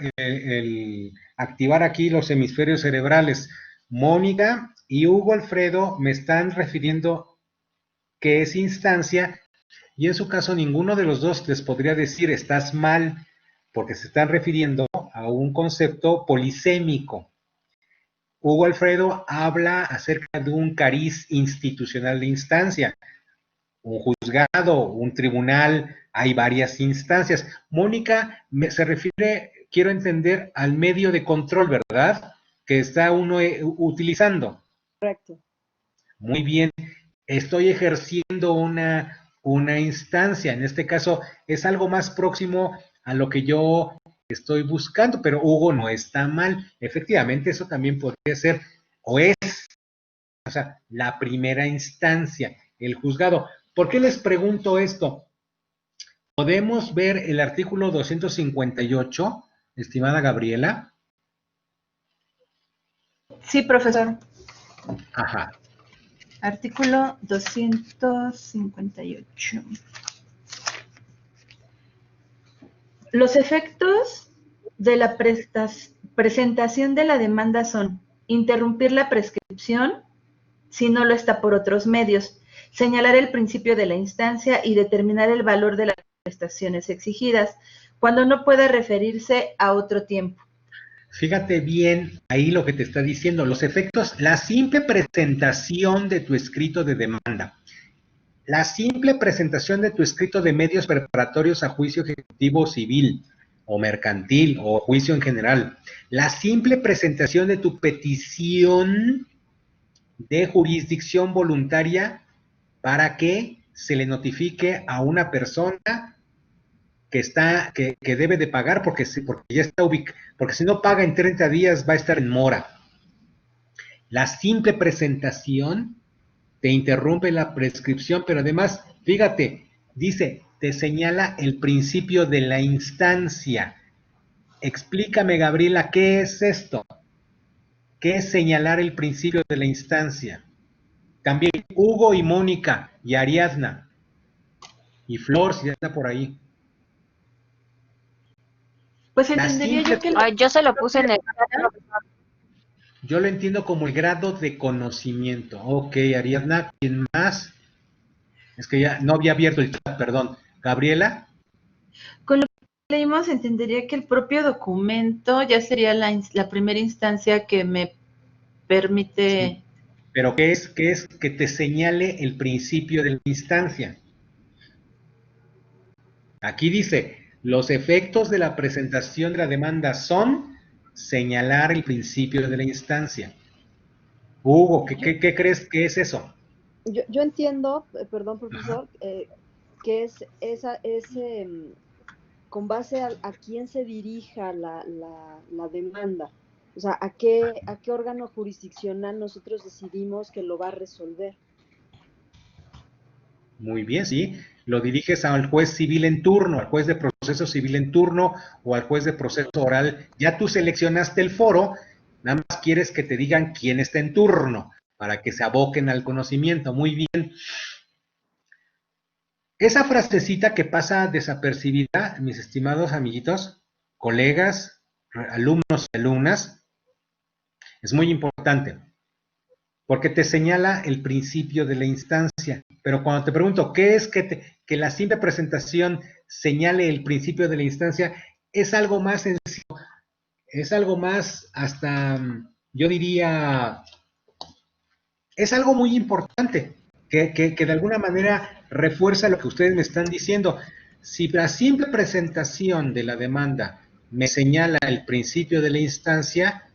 B: activar aquí los hemisferios cerebrales. Mónica y Hugo Alfredo me están refiriendo que es instancia y en su caso ninguno de los dos les podría decir estás mal porque se están refiriendo a un concepto polisémico. Hugo Alfredo habla acerca de un cariz institucional de instancia, un juzgado, un tribunal, hay varias instancias. Mónica se refiere, quiero entender, al medio de control, ¿verdad? Que está uno utilizando.
D: Correcto.
B: Muy bien, estoy ejerciendo una instancia, en este caso es algo más próximo a lo que yo estoy buscando, pero Hugo no está mal. Efectivamente, eso también podría ser, o es, o sea, la primera instancia, el juzgado. ¿Por qué les pregunto esto? Podemos ver el artículo 258, estimada Gabriela.
C: Sí, profesor.
B: Ajá.
C: Artículo 258. Los efectos de la presentación de la demanda son interrumpir la prescripción si no lo está por otros medios, señalar el principio de la instancia y determinar el valor de las prestaciones exigidas, cuando no pueda referirse a otro tiempo.
B: Fíjate bien ahí lo que te está diciendo, los efectos, la simple presentación de tu escrito de demanda, la simple presentación de tu escrito de medios preparatorios a juicio ejecutivo civil o mercantil o juicio en general, la simple presentación de tu petición de jurisdicción voluntaria para que se le notifique a una persona que debe de pagar porque ya está ubicado, porque si no paga en 30 días va a estar en mora. La simple presentación te interrumpe la prescripción, pero además, fíjate, dice, te señala el principio de la instancia. Explícame, Gabriela, ¿qué es esto? ¿Qué es señalar el principio de la instancia? También Hugo y Mónica y Ariadna y Flor, si ya está por ahí.
C: Pues
B: La
C: entendería
B: simple,
C: yo que
F: Ay, yo se lo puse en el...
B: yo lo entiendo como el grado de conocimiento. Ok, Ariadna, ¿quién más? Es que ya no había abierto el chat, perdón. Gabriela.
C: con lo que leímos entendería que el propio documento ya sería la primera instancia que me permite.
B: Sí. Pero ¿qué es? ¿Qué es que te señale el principio de la instancia? Aquí dice, los efectos de la presentación de la demanda son señalar el principio de la instancia. Hugo,
D: Yo,
B: ¿qué crees que es eso?
D: yo entiendo, perdón,
B: Ajá.
D: profesor, que con base a quién se dirija la demanda. O sea, a qué órgano jurisdiccional nosotros decidimos que lo va a resolver.
B: Muy bien, sí. Lo diriges al juez civil en turno, al juez de proceso civil en turno o al juez de proceso oral. Ya tú seleccionaste el foro, nada más quieres que te digan quién está en turno para que se aboquen al conocimiento. Muy bien. Esa frasecita que pasa desapercibida, mis estimados amiguitos, colegas, alumnos y alumnas, es muy importante, porque te señala el principio de la instancia. Pero cuando te pregunto, ¿qué es que la simple presentación señale el principio de la instancia? Es algo más sencillo, es algo más hasta, yo diría, es algo muy importante, que de alguna manera refuerza lo que ustedes me están diciendo. Si la simple presentación de la demanda me señala el principio de la instancia,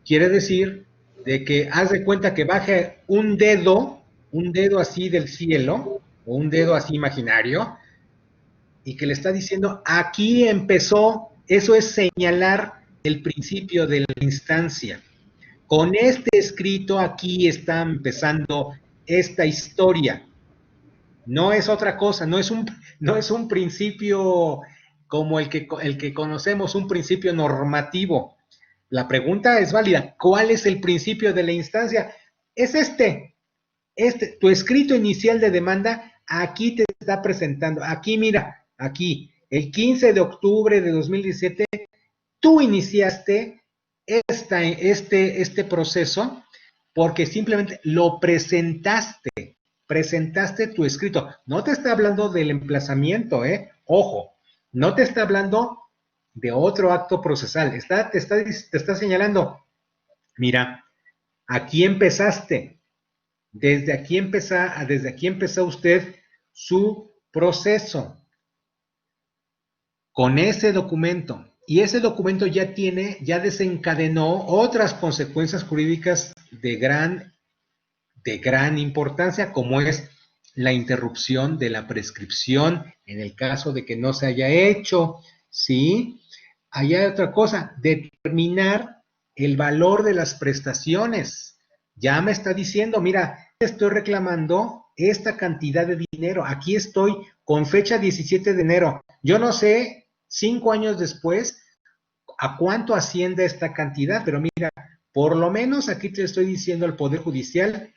B: quiere decir de que haz de cuenta que baje un dedo así del cielo, o un dedo así imaginario, y que le está diciendo, aquí empezó, eso es señalar el principio de la instancia. Con este escrito aquí está empezando esta historia. No es otra cosa, no es un principio como el que conocemos, un principio normativo. La pregunta es válida. ¿Cuál es el principio de la instancia? Es tu escrito inicial de demanda, aquí te está presentando. Aquí, mira, aquí, el 15 de octubre de 2017, tú iniciaste este proceso porque simplemente lo presentaste tu escrito. No te está hablando del emplazamiento, ojo, no te está hablando de otro acto procesal, te está señalando, mira, aquí empezaste, desde aquí empezó usted su proceso con ese documento. Y ese documento ya desencadenó otras consecuencias jurídicas de gran importancia, como es la interrupción de la prescripción en el caso de que no se haya hecho, ¿sí? Allá hay otra cosa, determinar el valor de las prestaciones. Ya me está diciendo, mira, estoy reclamando esta cantidad de dinero, aquí estoy con fecha 17 de enero. Yo no sé, 5 años después, a cuánto asciende esta cantidad, pero mira, por lo menos aquí te estoy diciendo al Poder Judicial,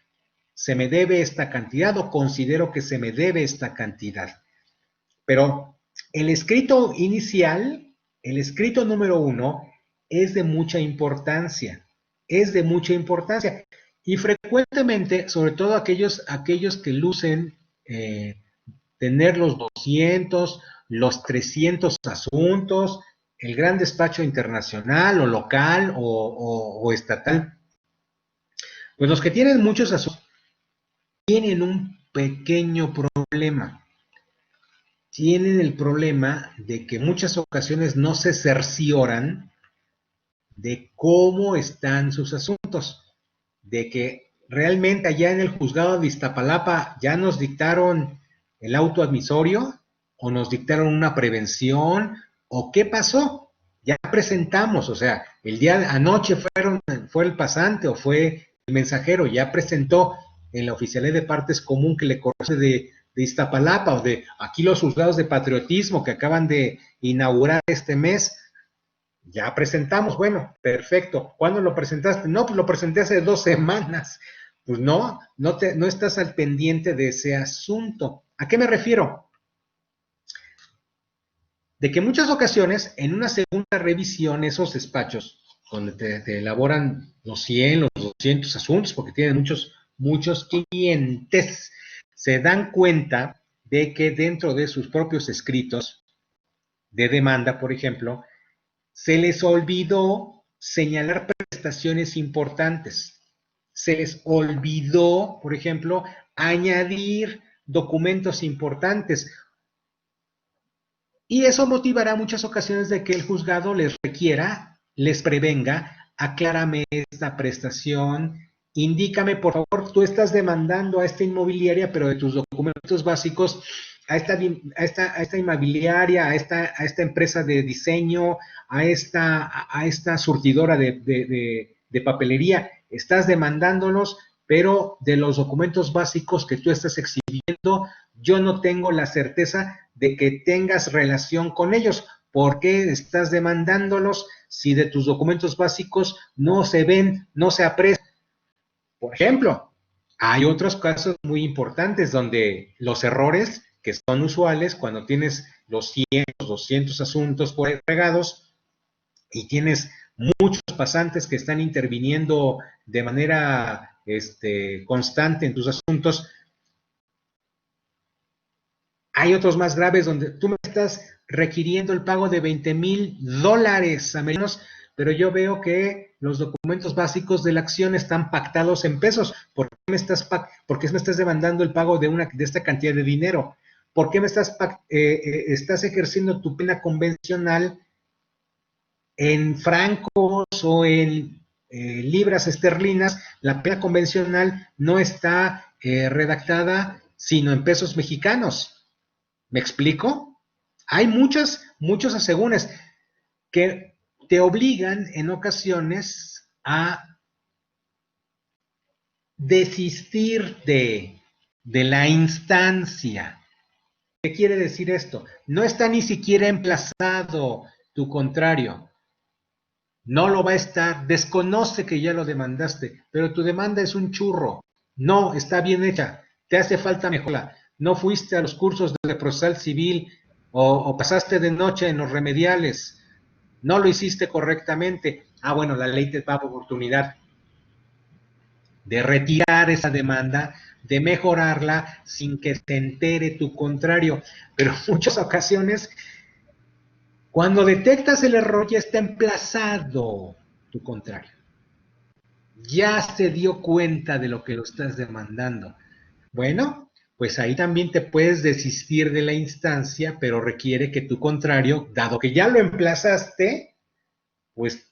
B: se me debe esta cantidad o considero que se me debe esta cantidad. Pero el escrito inicial, el escrito número 1, es de mucha importancia, Y frecuentemente, sobre todo aquellos que lucen tener los 200, los 300 asuntos, el gran despacho internacional o local o estatal, pues los que tienen muchos asuntos tienen un pequeño problema. Tienen el problema de que en muchas ocasiones no se cercioran de cómo están sus asuntos, de que realmente allá en el juzgado de Iztapalapa ya nos dictaron el auto admisorio o nos dictaron una prevención o qué pasó. Ya presentamos, o sea, el día de anoche fue el pasante o fue el mensajero, ya presentó en la oficialía de partes común que le corresponde de Iztapalapa o de aquí los juzgados de patriotismo que acaban de inaugurar este mes. Ya presentamos, bueno, perfecto. ¿Cuándo lo presentaste? No, pues lo presenté hace 2 semanas. Pues no estás al pendiente de ese asunto. ¿A qué me refiero? De que en muchas ocasiones, en una segunda revisión, esos despachos, donde te elaboran los 100, los 200 asuntos, porque tienen muchos clientes, se dan cuenta de que dentro de sus propios escritos de demanda, por ejemplo, se les olvidó señalar prestaciones importantes. Se les olvidó, por ejemplo, añadir documentos importantes. Y eso motivará muchas ocasiones de que el juzgado les requiera, les prevenga, aclárame esta prestación, indícame, por favor, tú estás demandando a esta inmobiliaria, pero de tus documentos básicos, a esta inmobiliaria, a esta empresa de diseño, a esta surtidora de papelería, estás demandándolos pero de los documentos básicos que tú estás exhibiendo, yo no tengo la certeza de que tengas relación con ellos. ¿Por qué estás demandándolos si de tus documentos básicos no se ven, no se aprecian? Por ejemplo, hay otros casos muy importantes donde los errores que son usuales cuando tienes los 100, 200 asuntos por ahí regados y tienes muchos pasantes que están interviniendo de manera constante en tus asuntos. Hay otros más graves donde tú me estás requiriendo el pago de $20,000 americanos, pero yo veo que los documentos básicos de la acción están pactados en pesos. ¿Por qué me estás demandando el pago de esta cantidad de dinero? ¿Por qué me estás ejerciendo tu pena convencional en francos o en libras esterlinas? La pena convencional no está redactada sino en pesos mexicanos. ¿Me explico? Hay muchos asegúnes que te obligan en ocasiones a desistir de la instancia. ¿Qué quiere decir esto? No está ni siquiera emplazado tu contrario. No lo va a estar, desconoce que ya lo demandaste, pero tu demanda es un churro. No, está bien hecha, te hace falta mejora. No fuiste a los cursos de procesal civil o pasaste de noche en los remediales. No lo hiciste correctamente. Ah, bueno, la ley te da oportunidad de retirar esa demanda, de mejorarla sin que se entere tu contrario. Pero en muchas ocasiones, cuando detectas el error, ya está emplazado tu contrario. Ya se dio cuenta de lo que lo estás demandando. Bueno, pues ahí también te puedes desistir de la instancia, pero requiere que tu contrario, dado que ya lo emplazaste, pues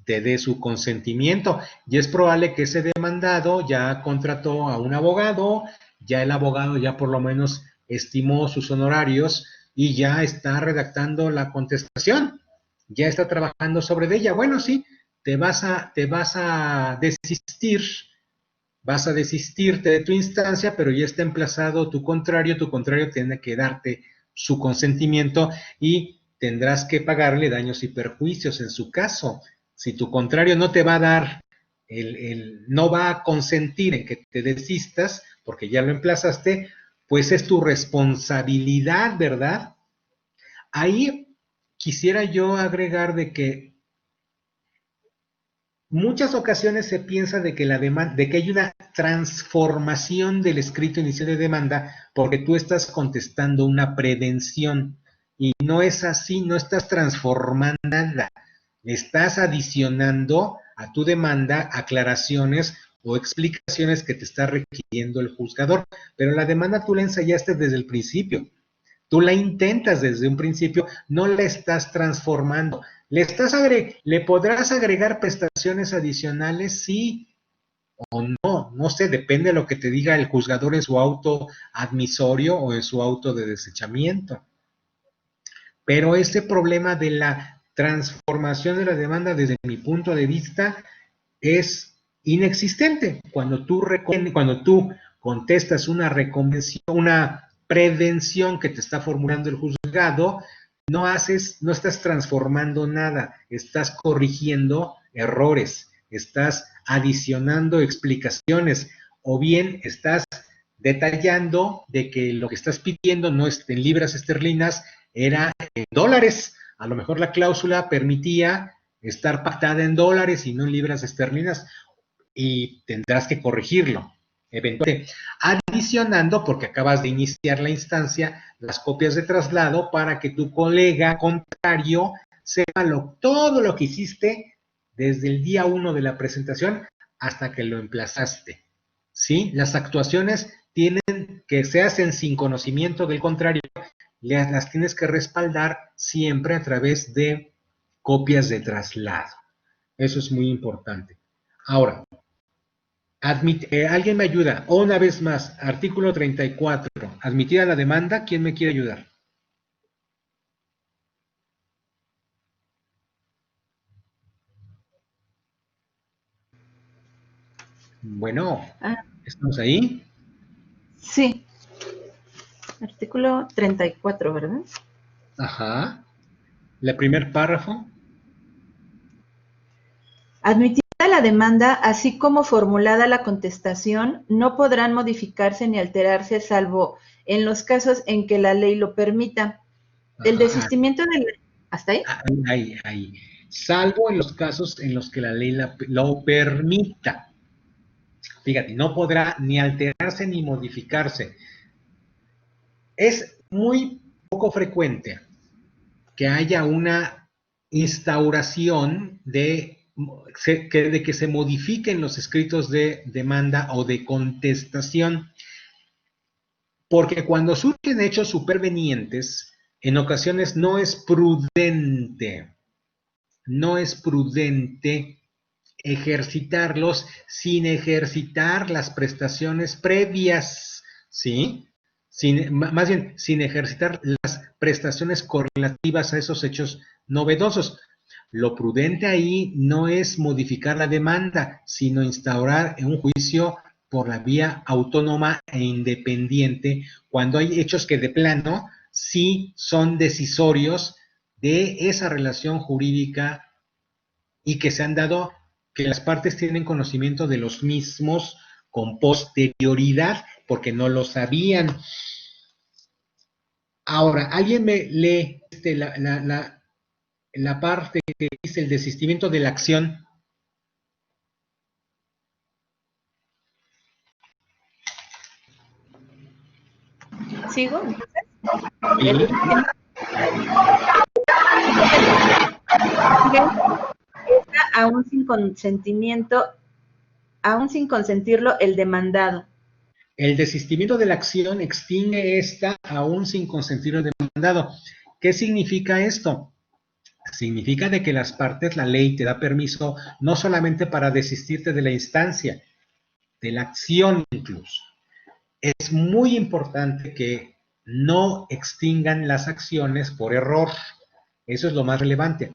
B: te dé su consentimiento. Y es probable que ese demandado ya contrató a un abogado, ya el abogado ya por lo menos estimó sus honorarios y ya está redactando la contestación, ya está trabajando sobre ella. Bueno, sí, te vas a desistir, vas a desistirte de tu instancia, pero ya está emplazado tu contrario tiene que darte su consentimiento y tendrás que pagarle daños y perjuicios en su caso. Si tu contrario no te va a dar, no va a consentir en que te desistas, porque ya lo emplazaste, pues es tu responsabilidad, ¿verdad? Ahí quisiera yo agregar de que muchas ocasiones se piensa de que de que hay una transformación del escrito inicial de demanda porque tú estás contestando una prevención y no es así, no estás transformando nada, estás adicionando a tu demanda aclaraciones o explicaciones que te está requiriendo el juzgador, pero la demanda tú la ensayaste desde el principio. Tú la intentas desde un principio, no la estás transformando. ¿Le podrás agregar prestaciones adicionales? Sí o no, no sé, depende de lo que te diga el juzgador en su auto admisorio o en su auto de desechamiento. Pero ese problema de la transformación de la demanda, desde mi punto de vista, es inexistente. Cuando tú contestas una reconvención, una prevención que te está formulando el juzgado, no estás transformando nada, estás corrigiendo errores, estás adicionando explicaciones o bien estás detallando de que lo que estás pidiendo no es en libras esterlinas, era en dólares. A lo mejor la cláusula permitía estar pactada en dólares y no en libras esterlinas y tendrás que corregirlo. Eventualmente, adicionando, porque acabas de iniciar la instancia, las copias de traslado para que tu colega contrario sepa todo lo que hiciste desde el día 1 de la presentación hasta que lo emplazaste. ¿Sí? Las actuaciones tienen que se hacen sin conocimiento del contrario, las tienes que respaldar siempre a través de copias de traslado. Eso es muy importante. Ahora, ¿alguien me ayuda? O una vez más, artículo 34, admitida la demanda, ¿quién me quiere ayudar? Bueno,
C: Ah,
B: ¿estamos ahí?
C: sí, artículo 34, ¿verdad?
B: Ajá. El primer párrafo.
C: Admitida la demanda, así como formulada la contestación, no podrán modificarse ni alterarse, salvo en los casos en que la ley lo permita. El
B: Ajá.
C: desistimiento de la... ¿Hasta ahí?
B: Ahí. Salvo en los casos en los que la ley lo permita. Fíjate, no podrá ni alterarse ni modificarse. Es muy poco frecuente que haya una instauración de que se modifiquen los escritos de demanda o de contestación, porque cuando surgen hechos supervenientes, en ocasiones no es prudente ejercitarlos sin ejercitar las prestaciones previas, ¿sí? Más bien, sin ejercitar las prestaciones correlativas a esos hechos novedosos. Lo prudente ahí no es modificar la demanda, sino instaurar un juicio por la vía autónoma e independiente cuando hay hechos que de plano sí son decisorios de esa relación jurídica y que se han dado, que las partes tienen conocimiento de los mismos con posterioridad, porque no lo sabían. Ahora, alguien me lee la parte que dice el desistimiento de la acción.
C: ¿Sigo? Entonces,
B: Y
C: aún sin consentimiento, aún sin consentirlo el demandado.
B: el desistimiento de la acción extingue esta aún sin consentir el demandado. ¿Qué significa esto? Significa de que las partes, la ley te da permiso no solamente para desistirte de la instancia, de la acción incluso. Es muy importante que no extingan las acciones por error. Eso es lo más relevante.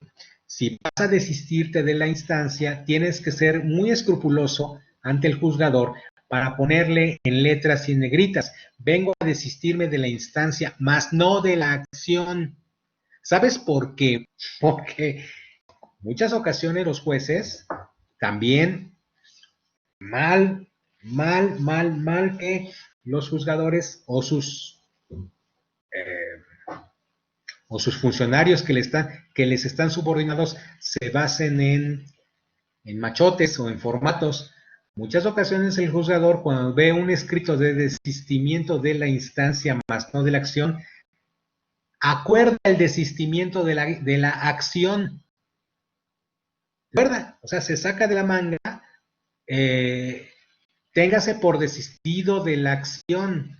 B: Si vas a desistirte de la instancia, tienes que ser muy escrupuloso ante el juzgador para ponerle en letras y en negritas: vengo a desistirme de la instancia, más no de la acción. ¿Sabes por qué? Porque muchas ocasiones los jueces también mal que los juzgadores o sus funcionarios que les están subordinados se basen en machotes o en formatos. Muchas ocasiones el juzgador, cuando ve un escrito de desistimiento de la instancia más no de la acción, acuerda el desistimiento de la acción. ¿Verdad? O sea, se saca de la manga, eh, téngase por desistido de la acción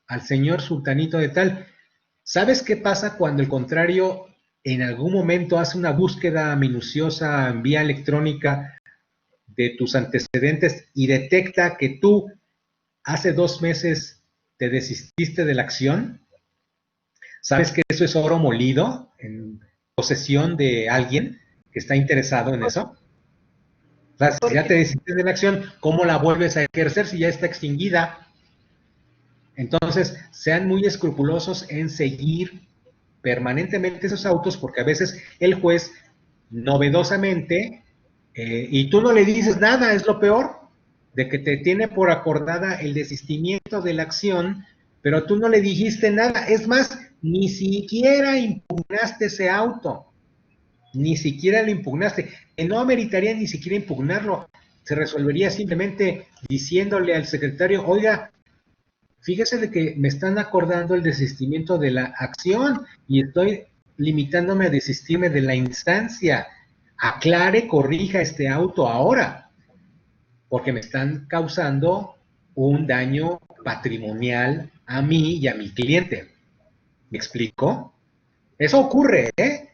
B: al señor sultanito de tal. ¿Sabes qué pasa cuando el contrario en algún momento hace una búsqueda minuciosa en vía electrónica de tus antecedentes y detecta que tú hace 2 meses te desististe de la acción? ¿Sabes que eso es oro molido en posesión de alguien que está interesado en eso? O sea, si ya te desististe de la acción, ¿cómo la vuelves a ejercer si ya está extinguida? Entonces, sean muy escrupulosos en seguir permanentemente esos autos, porque a veces el juez, novedosamente, y tú no le dices nada, es lo peor, de que te tiene por acordada el desistimiento de la acción, pero tú no le dijiste nada. Es más, ni siquiera impugnaste ese auto, ni siquiera lo impugnaste, que no ameritaría ni siquiera impugnarlo. Se resolvería simplemente diciéndole al secretario: oiga, fíjese de que me están acordando el desistimiento de la acción y estoy limitándome a desistirme de la instancia. Aclare, corrija este auto ahora, porque me están causando un daño patrimonial a mí y a mi cliente. ¿Me explico? Eso ocurre, ¿eh?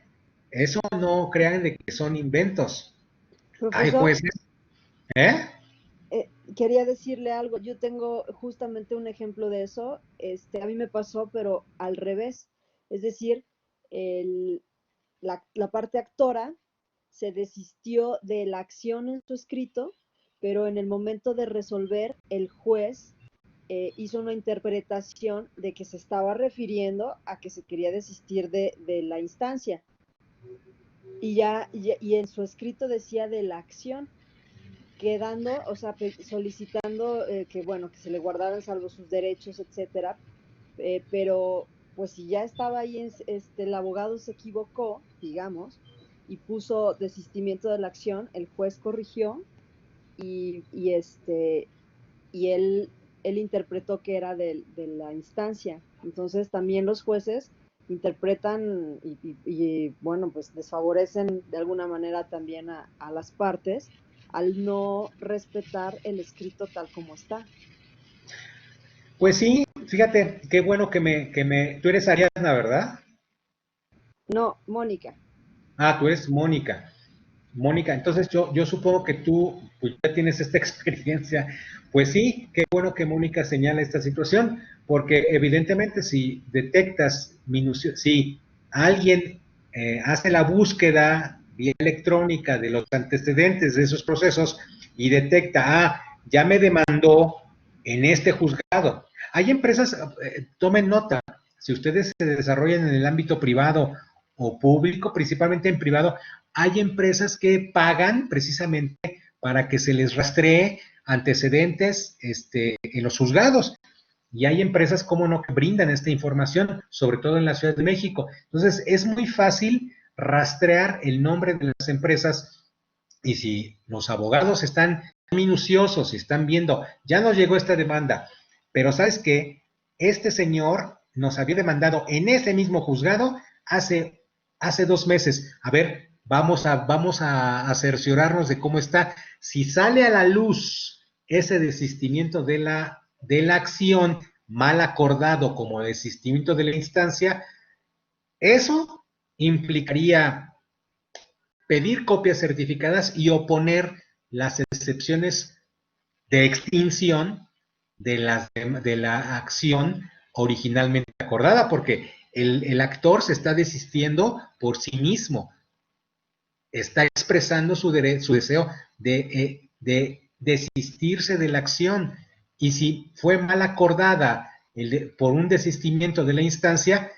B: Eso no crean de que son inventos. Hay
D: Profesor,
B: jueces, ¿eh?
D: quería decirle algo. Yo tengo justamente un ejemplo de eso. A mí me pasó, pero al revés. Es decir, el, la parte actora se desistió de la acción en su escrito pero en el momento de resolver, el juez hizo una interpretación de que se estaba refiriendo a que se quería desistir de la instancia. Y en su escrito decía de la acción, quedando, o sea, solicitando que, bueno, que se le guardaran salvo sus derechos, etcétera, pero pues si ya estaba ahí, el abogado se equivocó, digamos, y puso desistimiento de la acción, el juez corrigió y él interpretó que era de la instancia. Entonces también los jueces interpretan bueno, pues desfavorecen de alguna manera también a las partes al no respetar el escrito tal como está.
B: Pues sí, fíjate, qué bueno tú eres Ariadna, ¿verdad?
D: No, Mónica.
B: Ah, tú eres Mónica. Mónica, entonces yo supongo que tú pues, ya tienes esta experiencia. Pues sí, qué bueno que Mónica señala esta situación, porque evidentemente si detectas si alguien hace la búsqueda vía electrónica de los antecedentes de esos procesos y detecta, ya me demandó en este juzgado. Hay empresas, tomen nota, si ustedes se desarrollan en el ámbito privado o público, principalmente en privado, hay empresas que pagan precisamente para que se les rastree antecedentes en los juzgados. Y hay empresas, como no, que brindan esta información, sobre todo en la Ciudad de México. Entonces, es muy fácil rastrear el nombre de las empresas y si los abogados están minuciosos y están viendo, ya nos llegó esta demanda, pero ¿sabes qué? Este señor nos había demandado en ese mismo juzgado hace 2 meses. A ver, vamos a cerciorarnos de cómo está. Si sale a la luz ese desistimiento de la acción mal acordado como desistimiento de la instancia, eso implicaría pedir copias certificadas y oponer las excepciones de extinción de la acción originalmente acordada, porque el actor se está desistiendo por sí mismo, está expresando su deseo de desistirse de la acción, y si fue mal acordada por un desistimiento de la instancia,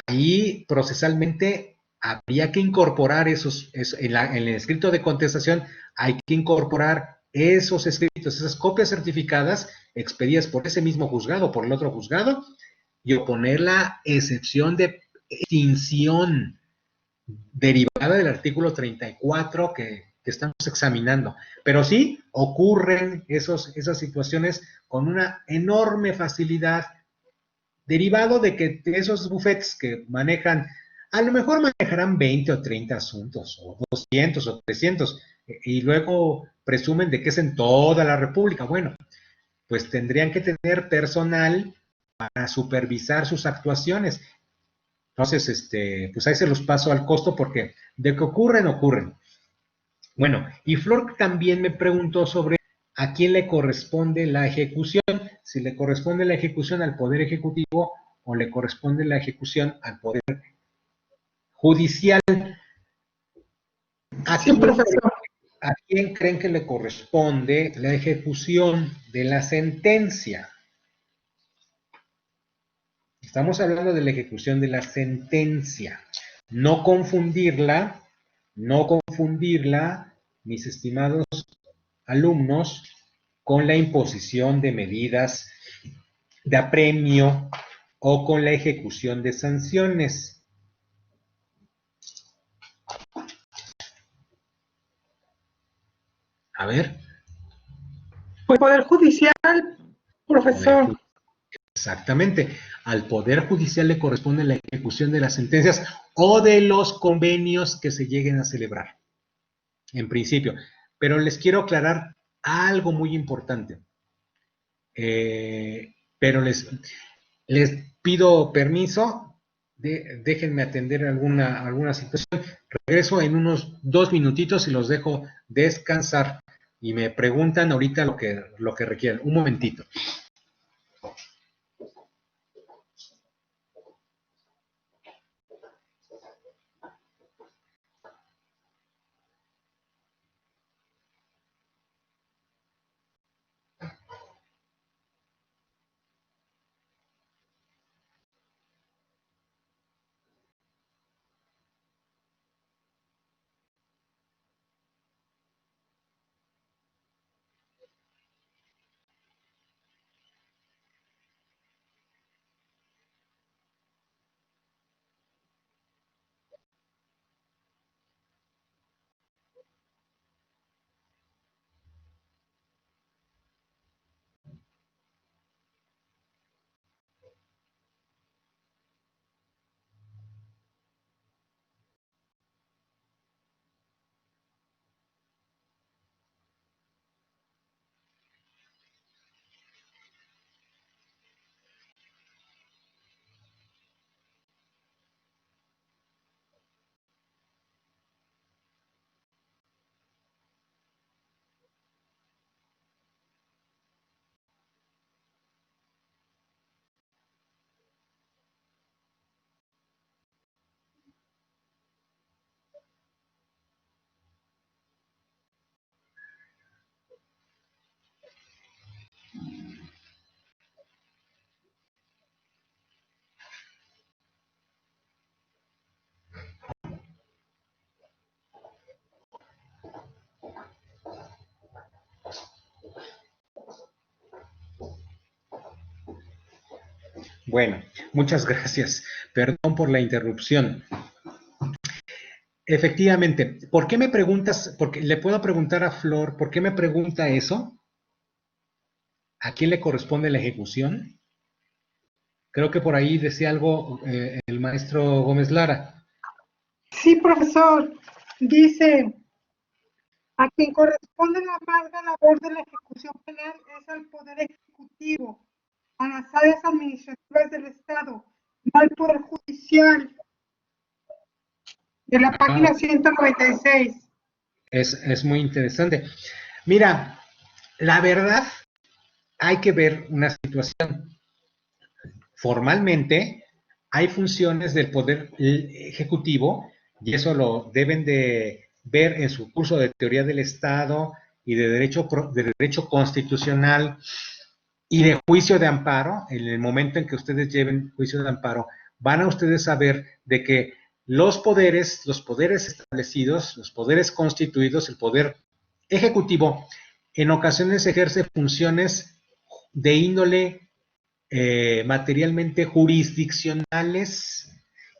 B: ahí procesalmente habría que incorporar en el escrito de contestación hay que incorporar esos escritos, esas copias certificadas expedidas por ese mismo juzgado, por el otro juzgado, y oponer la excepción de extinción derivada del artículo 34 que estamos examinando. Pero sí ocurren esas situaciones con una enorme facilidad, derivado de que esos buffets que manejan, a lo mejor manejarán 20 o 30 asuntos, o 200 o 300, y luego presumen de que es en toda la República. Bueno, pues tendrían que tener personal para supervisar sus actuaciones. Entonces, pues ahí se los paso al costo porque de que ocurren, ocurren. Bueno, y Flor también me preguntó sobre a quién le corresponde la ejecución, si le corresponde la ejecución al Poder Ejecutivo o le corresponde la ejecución al Poder Judicial.
A: Sí, profesor.
B: ¿A quién creen que le corresponde la ejecución de la sentencia? Estamos hablando de la ejecución de la sentencia. No confundirla, mis estimados alumnos, con la imposición de medidas de apremio o con la ejecución de sanciones. A ver.
A: Pues Poder Judicial, profesor.
B: Exactamente. Al Poder Judicial le corresponde la ejecución de las sentencias o de los convenios que se lleguen a celebrar, en principio. Pero les quiero aclarar algo muy importante. Pero les pido permiso, déjenme atender alguna situación. Regreso en unos 2 minutitos y los dejo descansar. Y me preguntan ahorita lo que requieran. Un momentito. Bueno, muchas gracias. Perdón por la interrupción. Efectivamente, ¿por qué me preguntas? Porque le puedo preguntar a Flor, ¿por qué me pregunta eso? ¿A quién le corresponde la ejecución? Creo que por ahí decía algo el maestro Gómez Lara.
A: Sí, profesor. Dice, a quien corresponde la amarga labor de la ejecución penal es al Poder Ejecutivo, a las áreas administrativas del Estado, no al Poder Judicial, de la página 196.
B: Es muy interesante. Mira, la verdad, hay que ver una situación. Formalmente, hay funciones del Poder Ejecutivo, y eso lo deben de ver en su curso de Teoría del Estado y de Derecho Constitucional y de Juicio de Amparo. En el momento en que ustedes lleven Juicio de Amparo, van a ustedes saber de que los poderes establecidos, los poderes constituidos, el Poder Ejecutivo, en ocasiones ejerce funciones de índole materialmente jurisdiccionales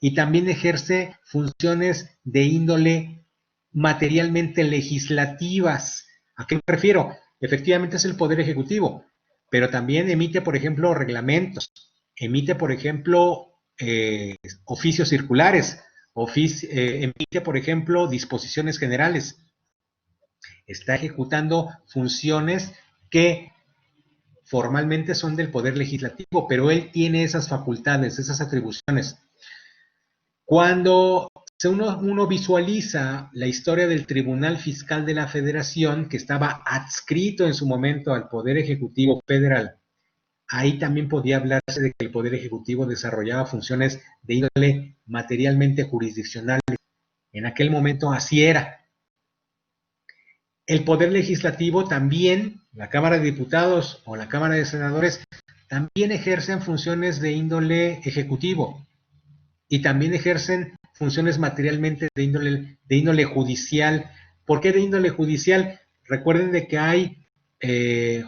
B: y también ejerce funciones de índole materialmente legislativas. ¿A qué me refiero? Efectivamente es el Poder Ejecutivo, pero también emite, por ejemplo, reglamentos, emite, por ejemplo, oficios circulares, emite, por ejemplo, disposiciones generales. Está ejecutando funciones que formalmente son del Poder Legislativo, pero él tiene esas facultades, esas atribuciones. Cuando uno visualiza la historia del Tribunal Fiscal de la Federación, que estaba adscrito en su momento al Poder Ejecutivo Federal, ahí también podía hablarse de que el Poder Ejecutivo desarrollaba funciones de índole materialmente jurisdiccionales. En aquel momento así era. El Poder Legislativo también, la Cámara de Diputados o la Cámara de Senadores, también ejercen funciones de índole ejecutivo y también ejercen funciones materialmente de índole judicial. ¿Por qué de índole judicial? Recuerden de que hay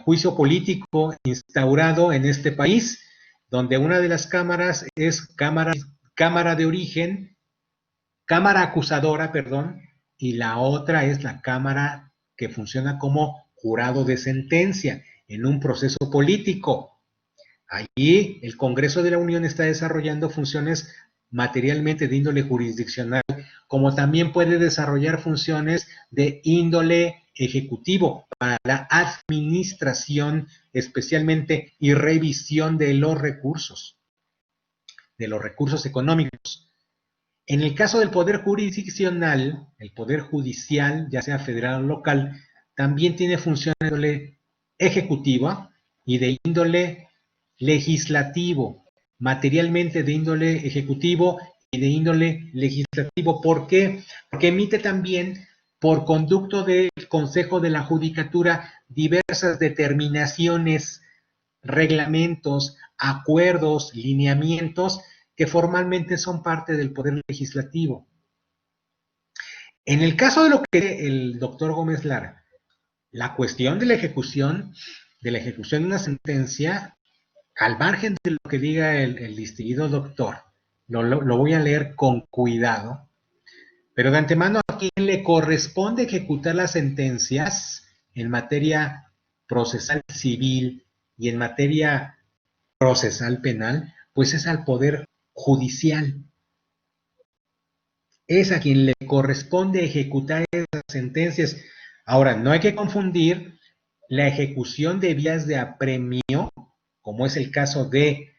B: juicio político instaurado en este país, donde una de las cámaras es cámara de origen, cámara acusadora, perdón, y la otra es la cámara que funciona como jurado de sentencia en un proceso político. Allí el Congreso de la Unión está desarrollando funciones materialmente de índole jurisdiccional, como también puede desarrollar funciones de índole ejecutivo para la administración especialmente y revisión de los recursos económicos. En el caso del Poder Jurisdiccional, el Poder Judicial, ya sea federal o local, también tiene función de índole ejecutiva y de índole legislativo, materialmente de índole ejecutivo y de índole legislativo. ¿Por qué? Porque emite también, por conducto del Consejo de la Judicatura, diversas determinaciones, reglamentos, acuerdos, lineamientos que formalmente son parte del Poder Legislativo. En el caso de lo que el doctor Gómez Lara, la cuestión de la ejecución de una sentencia, al margen de lo que diga el distinguido doctor, lo voy a leer con cuidado, pero de antemano a quien le corresponde ejecutar las sentencias en materia procesal civil y en materia procesal penal, pues es al Poder Judicial. Es a quien le corresponde ejecutar esas sentencias. Ahora, no hay que confundir la ejecución de vías de apremio, como es el caso de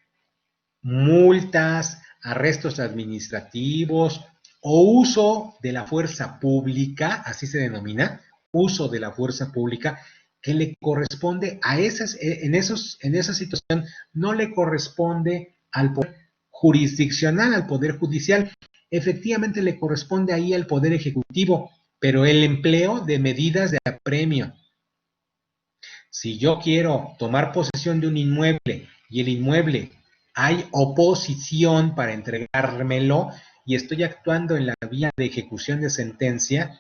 B: multas, arrestos administrativos o uso de la fuerza pública, así se denomina, uso de la fuerza pública, que le corresponde a en esa situación no le corresponde al poder jurisdiccional, al poder judicial, efectivamente le corresponde ahí al poder ejecutivo, pero el empleo de medidas de apremio. Si yo quiero tomar posesión de un inmueble y el inmueble hay oposición para entregármelo y estoy actuando en la vía de ejecución de sentencia,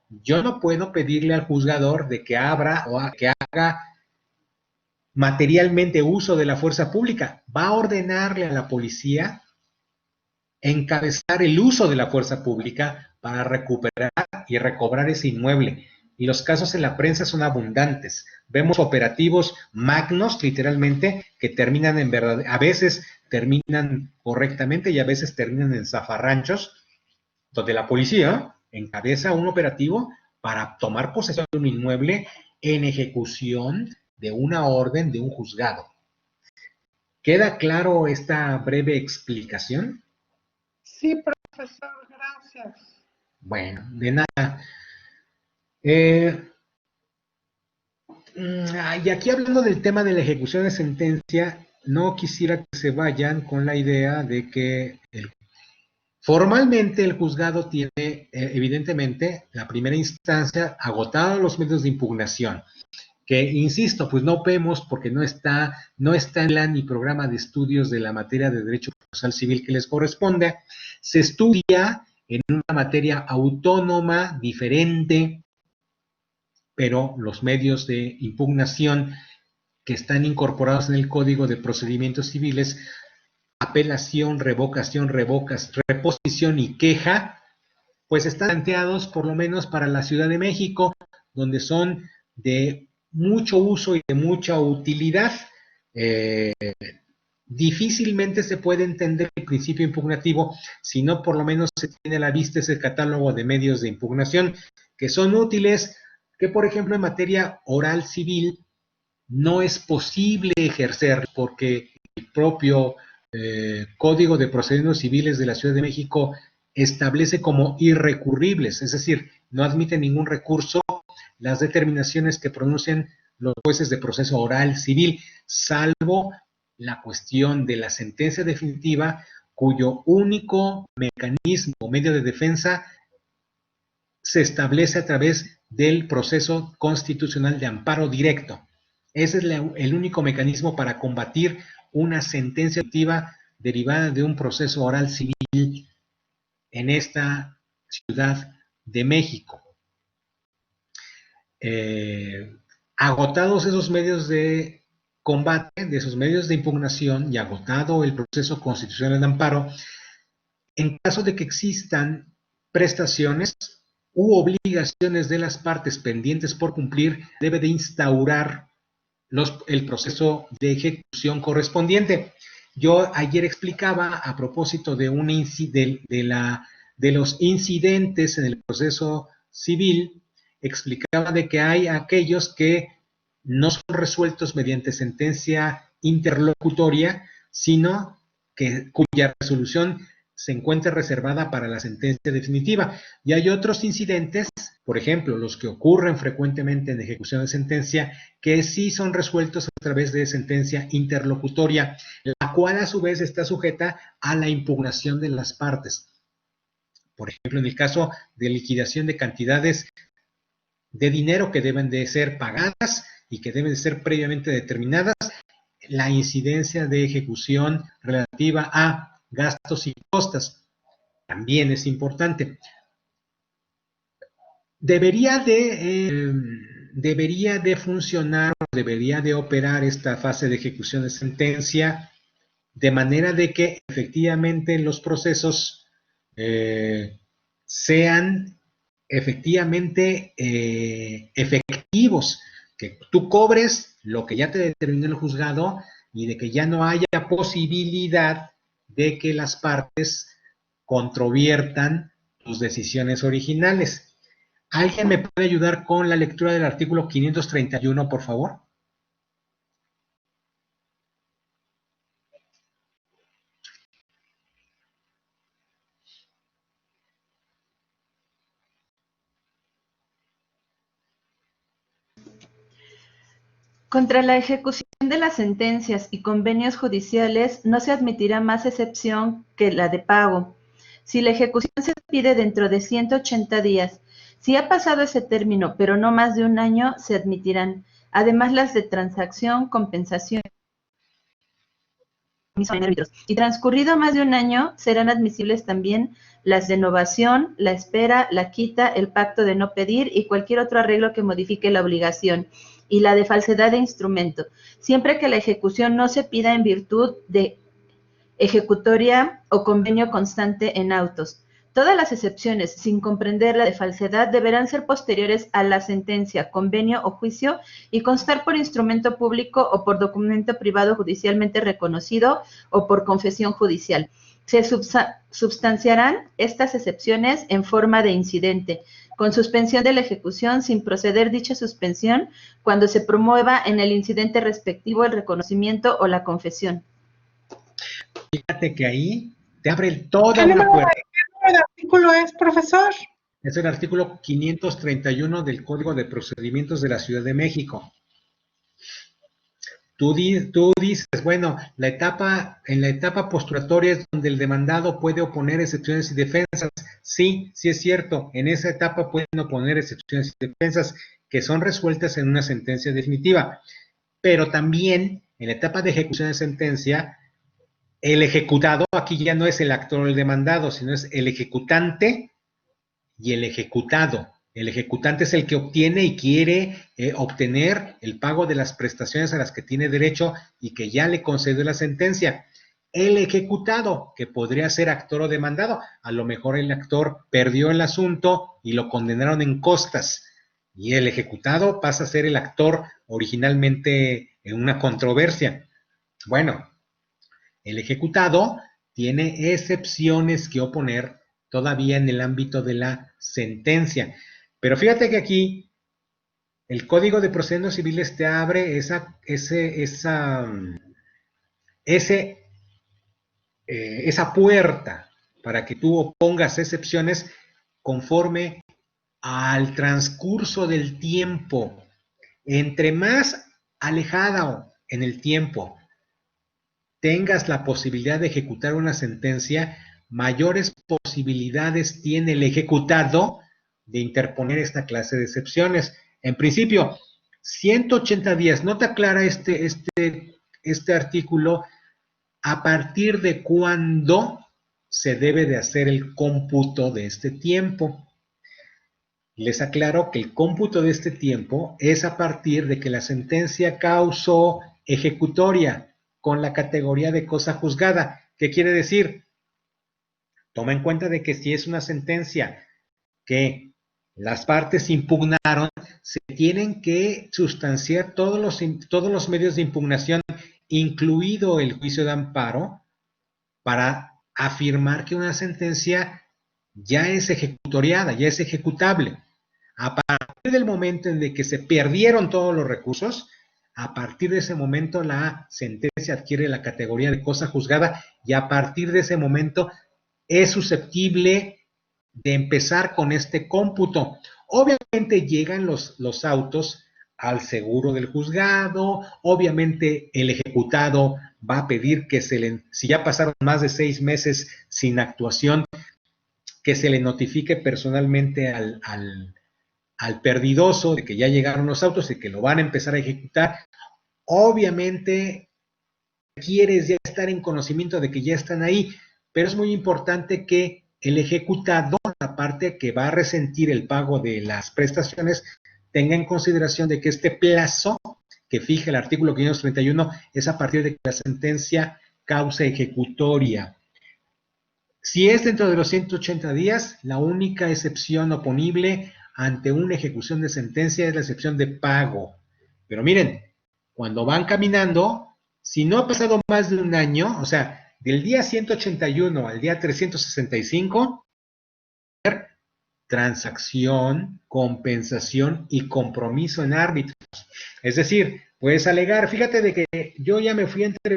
B: yo no puedo pedirle al juzgador de que abra o que haga materialmente uso de la fuerza pública, va a ordenarle a la policía encabezar el uso de la fuerza pública para recuperar y recobrar ese inmueble. Y los casos en la prensa son abundantes. Vemos operativos magnos, literalmente, que terminan en verdad, a veces terminan correctamente y a veces terminan en zafarranchos, donde la policía encabeza un operativo para tomar posesión de un inmueble en ejecución de una orden de un juzgado. ¿Queda claro esta breve explicación?
A: Sí, profesor, gracias.
B: Bueno, de nada. Y aquí hablando del tema de la ejecución de sentencia, no quisiera que se vayan con la idea de que formalmente el juzgado tiene, evidentemente, la primera instancia agotados los medios de impugnación, que, insisto, pues no vemos porque no está en el plan y programa de estudios de la materia de derecho procesal civil que les corresponde. Se estudia en una materia autónoma, diferente, pero los medios de impugnación que están incorporados en el Código de Procedimientos Civiles, apelación, revocación, reposición y queja, pues están planteados por lo menos para la Ciudad de México, donde son de mucho uso y de mucha utilidad. Difícilmente se puede entender el principio impugnativo si no por lo menos se tiene a la vista ese catálogo de medios de impugnación que son útiles, que por ejemplo en materia oral civil no es posible ejercer porque el propio Código de Procedimientos Civiles de la Ciudad de México establece como irrecurribles, es decir, no admite ningún recurso las determinaciones que pronuncien los jueces de proceso oral civil, salvo la cuestión de la sentencia definitiva, cuyo único mecanismo o medio de defensa se establece a través del proceso constitucional de amparo directo. Ese es el único mecanismo para combatir una sentencia definitiva derivada de un proceso oral civil en esta Ciudad de México. Agotados esos medios de combate, de esos medios de impugnación y agotado el proceso constitucional de amparo, en caso de que existan prestaciones u obligaciones de las partes pendientes por cumplir, debe de instaurar el proceso de ejecución correspondiente. Yo ayer explicaba a propósito de los incidentes en el proceso civil, explicaba de que hay aquellos que no son resueltos mediante sentencia interlocutoria, sino cuya resolución se encuentra reservada para la sentencia definitiva. Y hay otros incidentes, por ejemplo, los que ocurren frecuentemente en ejecución de sentencia, que sí son resueltos a través de sentencia interlocutoria, la cual a su vez está sujeta a la impugnación de las partes. Por ejemplo, en el caso de liquidación de cantidades de dinero que deben de ser pagadas y que deben de ser previamente determinadas, la incidencia de ejecución relativa a gastos y costas también es importante. Debería de funcionar, debería de operar esta fase de ejecución de sentencia de manera de que efectivamente los procesos sean efectivamente efectivos, que tú cobres lo que ya te determinó el juzgado y de que ya no haya posibilidad de que las partes controviertan tus decisiones originales. ¿Alguien me puede ayudar con la lectura del artículo 531, por favor?
C: Contra la ejecución de las sentencias y convenios judiciales no se admitirá más excepción que la de pago. Si la ejecución se pide dentro de 180 días, si ha pasado ese término, pero no más de un año, se admitirán. Además, las de transacción, compensación en árbitros. Y transcurrido más de un año, serán admisibles también las de novación, la espera, la quita, el pacto de no pedir y cualquier otro arreglo que modifique la obligación, y la de falsedad de instrumento, siempre que la ejecución no se pida en virtud de ejecutoria o convenio constante en autos. Todas las excepciones, sin comprender la de falsedad, deberán ser posteriores a la sentencia, convenio o juicio y constar por instrumento público o por documento privado judicialmente reconocido o por confesión judicial. Se substanciarán estas excepciones en forma de incidente, con suspensión de la ejecución sin proceder dicha suspensión cuando se promueva en el incidente respectivo el reconocimiento o la confesión.
B: Fíjate que ahí te abre toda una puerta.
A: ¿Qué artículo es, profesor?
B: Es el artículo 531 del Código de Procedimientos de la Ciudad de México. Tú dices, bueno, en la etapa postulatoria es donde el demandado puede oponer excepciones y defensas. Sí, sí es cierto, en esa etapa pueden oponer excepciones y defensas que son resueltas en una sentencia definitiva. Pero también en la etapa de ejecución de sentencia, el ejecutado aquí ya no es el actor o el demandado, sino es el ejecutante y el ejecutado. El ejecutante es el que obtiene y quiere obtener el pago de las prestaciones a las que tiene derecho y que ya le concedió la sentencia. El ejecutado, que podría ser actor o demandado, a lo mejor el actor perdió el asunto y lo condenaron en costas, y el ejecutado pasa a ser el actor originalmente en una controversia. Bueno, el ejecutado tiene excepciones que oponer todavía en el ámbito de la sentencia. Pero fíjate que aquí el Código de Procedimientos Civiles te abre esa puerta para que tú opongas excepciones conforme al transcurso del tiempo. Entre más alejado en el tiempo tengas la posibilidad de ejecutar una sentencia, mayores posibilidades tiene el ejecutado de interponer esta clase de excepciones. En principio, 180 días, no te aclara este artículo a partir de cuándo se debe de hacer el cómputo de este tiempo. Les aclaro que el cómputo de este tiempo es a partir de que la sentencia causó ejecutoria con la categoría de cosa juzgada. ¿Qué quiere decir? Toma en cuenta de que si es una sentencia que las partes impugnaron, se tienen que sustanciar todos los medios de impugnación, incluido el juicio de amparo, para afirmar que una sentencia ya es ejecutoriada, ya es ejecutable. A partir del momento en que se perdieron todos los recursos, a partir de ese momento la sentencia adquiere la categoría de cosa juzgada y a partir de ese momento es susceptible de empezar con este cómputo. Obviamente llegan los autos al seguro del juzgado, obviamente el ejecutado va a pedir que si ya pasaron más de 6 meses sin actuación, que se le notifique personalmente al perdidoso de que ya llegaron los autos y que lo van a empezar a ejecutar. Obviamente quieres ya estar en conocimiento de que ya están ahí, pero es muy importante que el ejecutado, la parte que va a resentir el pago de las prestaciones, tenga en consideración de que este plazo que fija el artículo 531 es a partir de que la sentencia cause ejecutoria. Si es dentro de los 180 días, la única excepción oponible ante una ejecución de sentencia es la excepción de pago. Pero miren, cuando van caminando, si no ha pasado más de un año, o sea, del día 181 al día 365, transacción, compensación y compromiso en árbitros. Es decir, puedes alegar, fíjate de que yo ya me fui entre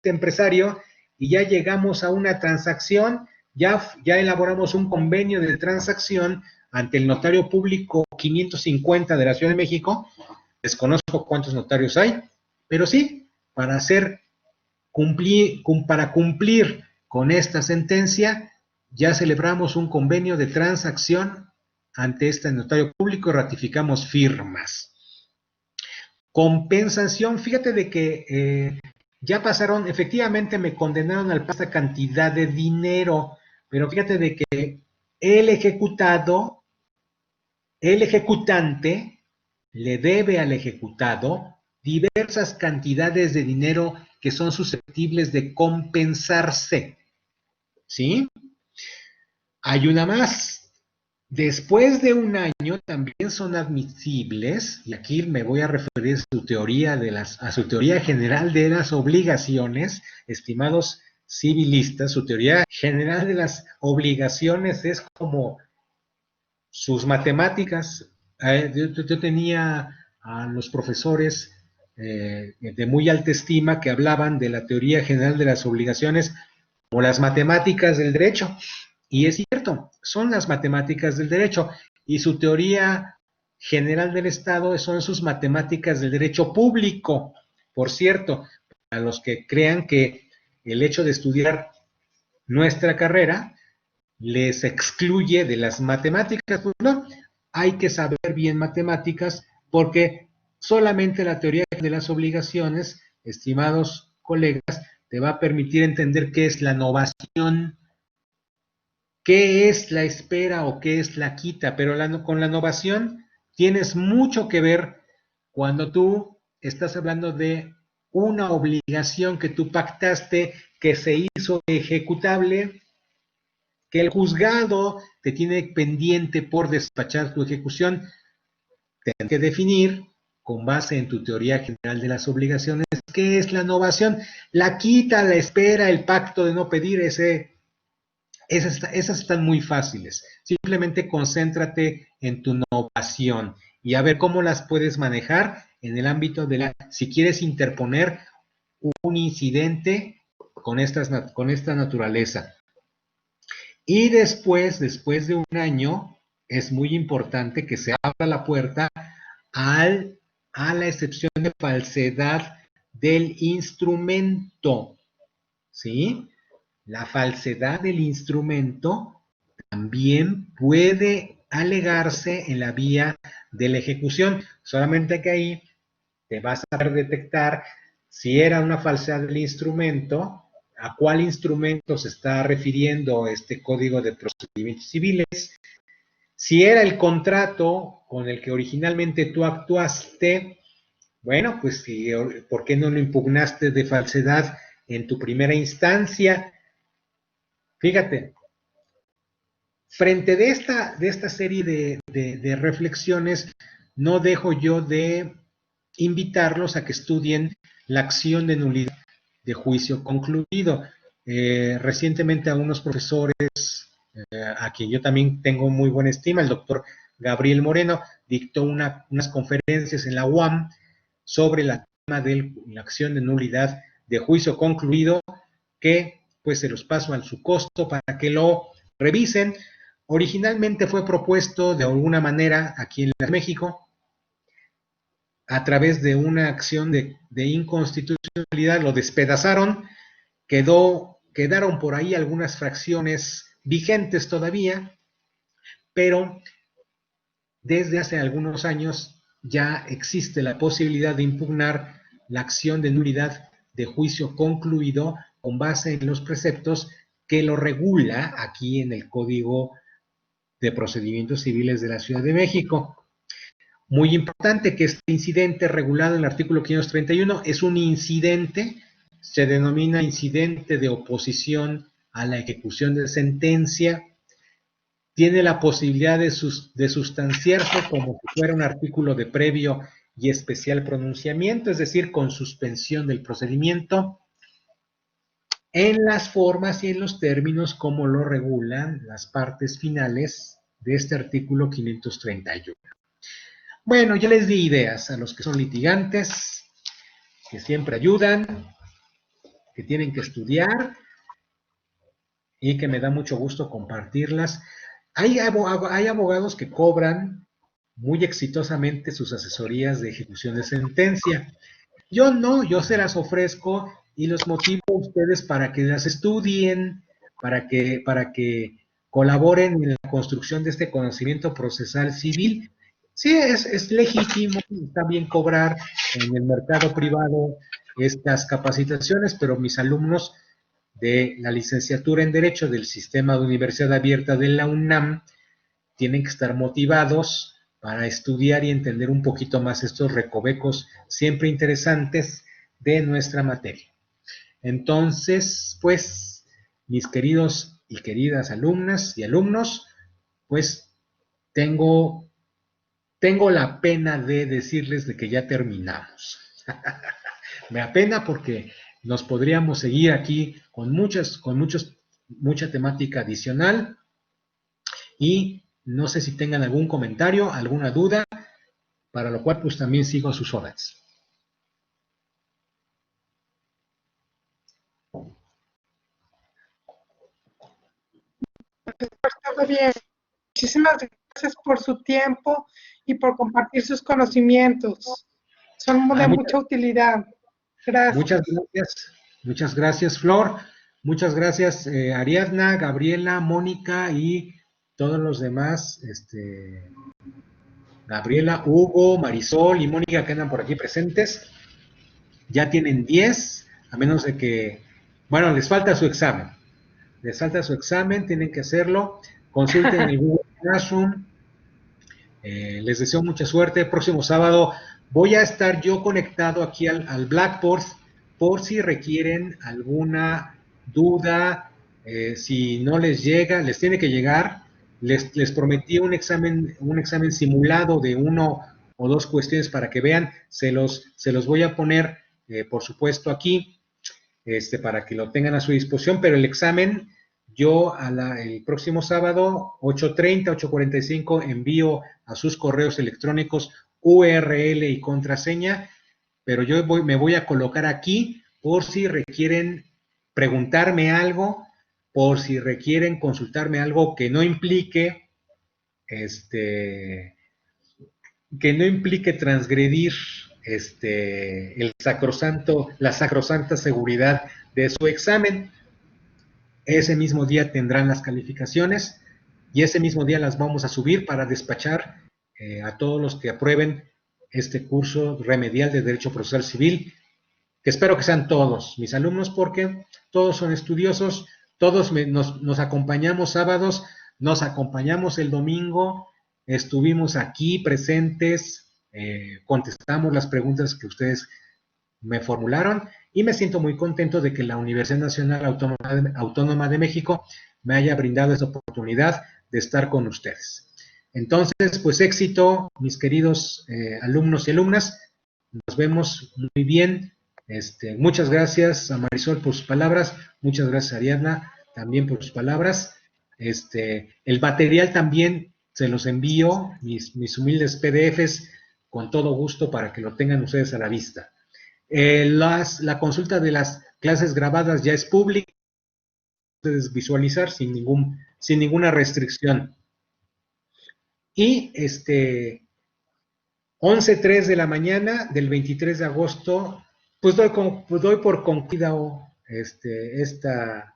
B: empresario y ya llegamos a una transacción, ya elaboramos un convenio de transacción ante el notario público 550 de la Ciudad de México. Desconozco cuántos notarios hay, pero sí, para cumplir con esta sentencia, ya celebramos un convenio de transacción ante este notario público y ratificamos firmas. Compensación, fíjate de que ya pasaron, efectivamente me condenaron al esta cantidad de dinero, pero fíjate de que el ejecutante le debe al ejecutado diversas cantidades de dinero que son susceptibles de compensarse, ¿sí? Hay una más. Después de un año también son admisibles, y aquí me voy a referir a su teoría general de las obligaciones, estimados civilistas. Su teoría general de las obligaciones es como sus matemáticas. Yo tenía a los profesores de muy alta estima que hablaban de la teoría general de las obligaciones como las matemáticas del derecho. Y es cierto, son las matemáticas del derecho. Y su teoría general del Estado son sus matemáticas del derecho público. Por cierto, a los que crean que el hecho de estudiar nuestra carrera les excluye de las matemáticas, pues no, hay que saber bien matemáticas porque solamente la teoría de las obligaciones, estimados colegas, te va a permitir entender qué es la novación, qué es la espera o qué es la quita, pero con la novación tienes mucho que ver cuando tú estás hablando de una obligación que tú pactaste, que se hizo ejecutable, que el juzgado te tiene pendiente por despachar tu ejecución. Tienes que definir, con base en tu teoría general de las obligaciones, qué es la novación. La quita, la espera, el pacto de no pedir, esas están muy fáciles. Simplemente concéntrate en tu novación y a ver cómo las puedes manejar en el ámbito de si quieres interponer un incidente con esta naturaleza. Y después de un año, es muy importante que se abra la puerta a la excepción de falsedad del instrumento, ¿sí? La falsedad del instrumento también puede alegarse en la vía de la ejecución, solamente que ahí te vas a detectar si era una falsedad del instrumento, a cuál instrumento se está refiriendo este Código de Procedimientos Civiles, si era el contrato con el que originalmente tú actuaste. Bueno, pues ¿por qué no lo impugnaste de falsedad en tu primera instancia? Fíjate, frente de esta serie de reflexiones, no dejo yo de invitarlos a que estudien la acción de nulidad de juicio concluido. Recientemente a unos profesores, a quien yo también tengo muy buena estima, el doctor Gabriel Moreno, dictó unas conferencias en la UAM sobre el tema de la acción de nulidad de juicio concluido, que pues se los paso a su costo para que lo revisen. Originalmente fue propuesto de alguna manera aquí en México a través de una acción de inconstitucionalidad, lo despedazaron, quedaron por ahí algunas fracciones vigentes todavía, pero desde hace algunos años ya existe la posibilidad de impugnar la acción de nulidad de juicio concluido con base en los preceptos que lo regula aquí en el Código de Procedimientos Civiles de la Ciudad de México. Muy importante que este incidente regulado en el artículo 531 es un incidente, se denomina incidente de oposición a la ejecución de sentencia, tiene la posibilidad de sustanciarse como si fuera un artículo de previo y especial pronunciamiento, es decir, con suspensión del procedimiento, en las formas y en los términos como lo regulan las partes finales de este artículo 531. Bueno, ya les di ideas a los que son litigantes, que siempre ayudan, que tienen que estudiar y que me da mucho gusto compartirlas. Hay abogados que cobran muy exitosamente sus asesorías de ejecución de sentencia. Yo no, yo se las ofrezco y los motivo a ustedes para que las estudien, para que colaboren en la construcción de este conocimiento procesal civil. Sí, es legítimo también cobrar en el mercado privado estas capacitaciones, pero mis alumnos de la licenciatura en Derecho del Sistema de Universidad Abierta de la UNAM tienen que estar motivados para estudiar y entender un poquito más estos recovecos siempre interesantes de nuestra materia. Entonces, pues, mis queridos y queridas alumnas y alumnos, pues tengo la pena de decirles de que ya terminamos. Me apena porque nos podríamos seguir aquí con mucha temática adicional y no sé si tengan algún comentario, alguna duda, para lo cual pues también sigo a sus órdenes.
A: Todo bien. Muchísimas gracias por su tiempo y por compartir sus conocimientos. Son de mucha utilidad. Gracias.
B: Muchas gracias, Flor. Muchas gracias, Ariadna, Gabriela, Mónica y todos los demás, Gabriela, Hugo, Marisol y Mónica que andan por aquí presentes. Ya tienen 10, a menos de que, bueno, les falta su examen. Tienen que hacerlo. Consulten el Google Classroom. Les deseo mucha suerte. El próximo sábado voy a estar yo conectado aquí al Blackboard por si requieren alguna duda, si no les llega, les tiene que llegar. Les prometí un examen simulado de 1 o 2 cuestiones para que vean. Se los voy a poner, por supuesto, aquí, para que lo tengan a su disposición, pero el examen yo el próximo sábado, 8:30, 8:45, envío a sus correos electrónicos URL y contraseña, pero yo me voy a colocar aquí por si requieren preguntarme algo, por si requieren consultarme algo que no implique, transgredir la sacrosanta seguridad de su examen. Ese mismo día tendrán las calificaciones y ese mismo día las vamos a subir para despachar a todos los que aprueben este curso remedial de Derecho Procesal Civil, que espero que sean todos mis alumnos porque todos son estudiosos, todos nos acompañamos sábados, nos acompañamos el domingo, estuvimos aquí presentes, contestamos las preguntas que ustedes me formularon y me siento muy contento de que la Universidad Nacional Autónoma de México me haya brindado esta oportunidad de estar con ustedes. Entonces, pues éxito, mis queridos alumnos y alumnas. Nos vemos muy bien. Muchas gracias a Marisol por sus palabras. Muchas gracias a Ariadna también por sus palabras. El material también se los envío, mis humildes PDFs, con todo gusto para que lo tengan ustedes a la vista. La consulta de las clases grabadas ya es pública, puedes visualizar sin ninguna restricción. Y 11:03 de la mañana del 23 de agosto, pues doy por concluida esta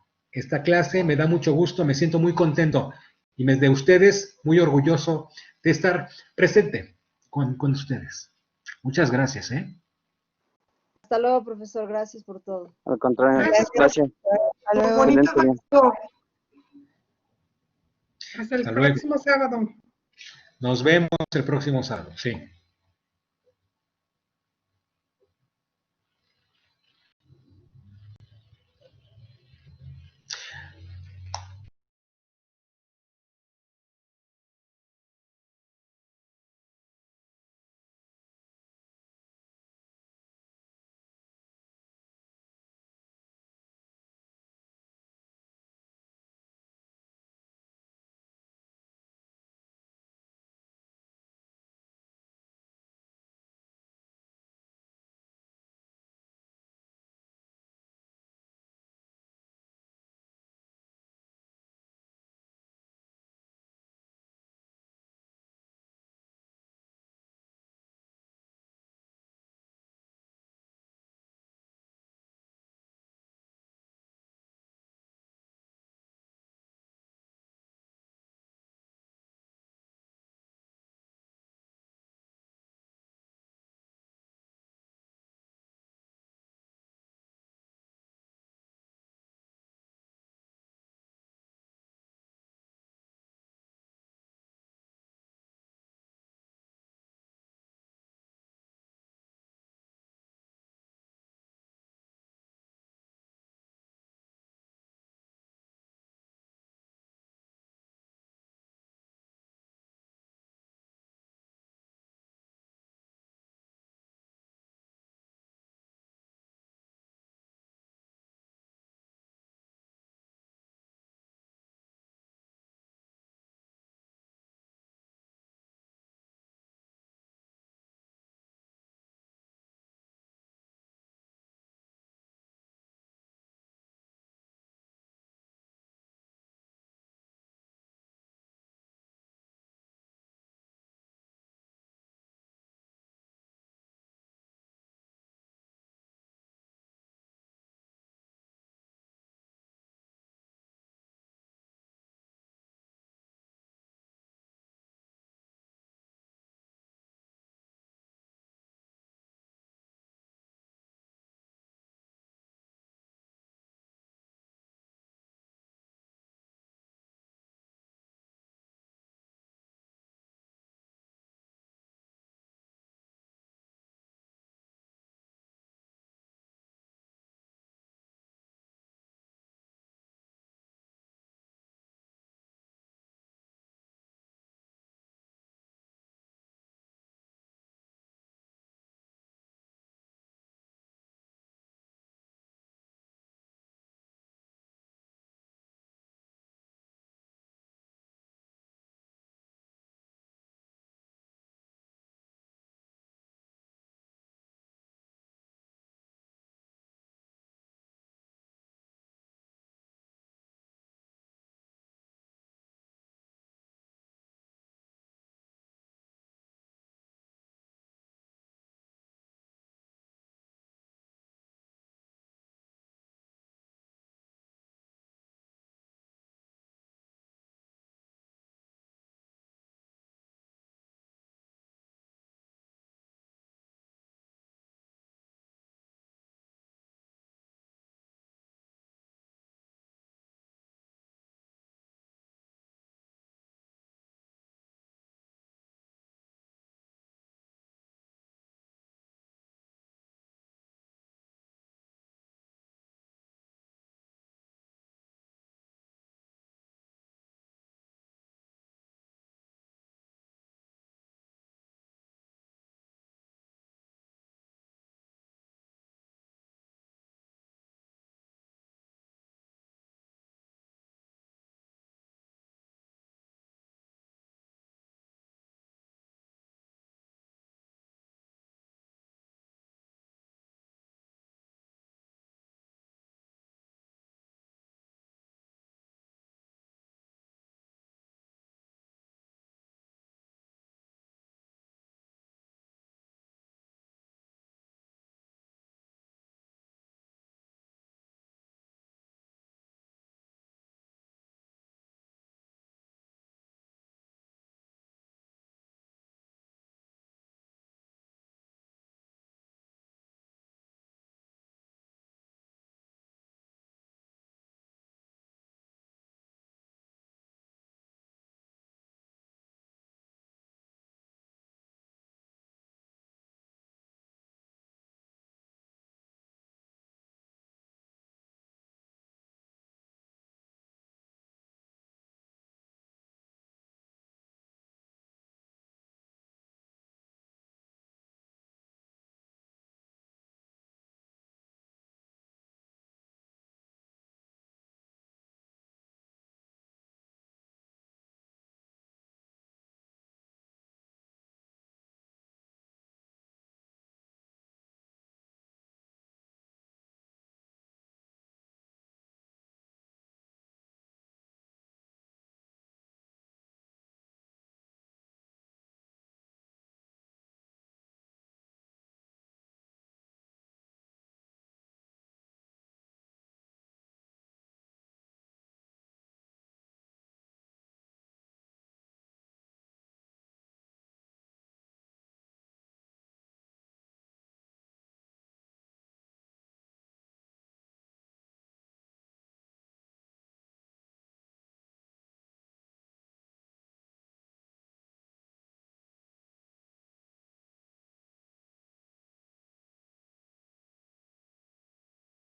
B: clase. Me da mucho gusto, me siento muy contento y de ustedes muy orgulloso de estar presente con ustedes. Muchas gracias.
D: Hasta luego, profesor. Gracias por todo.
E: Al contrario,
A: Gracias.
E: Excelente.
A: Hasta el próximo sábado.
B: Nos vemos el próximo sábado, sí.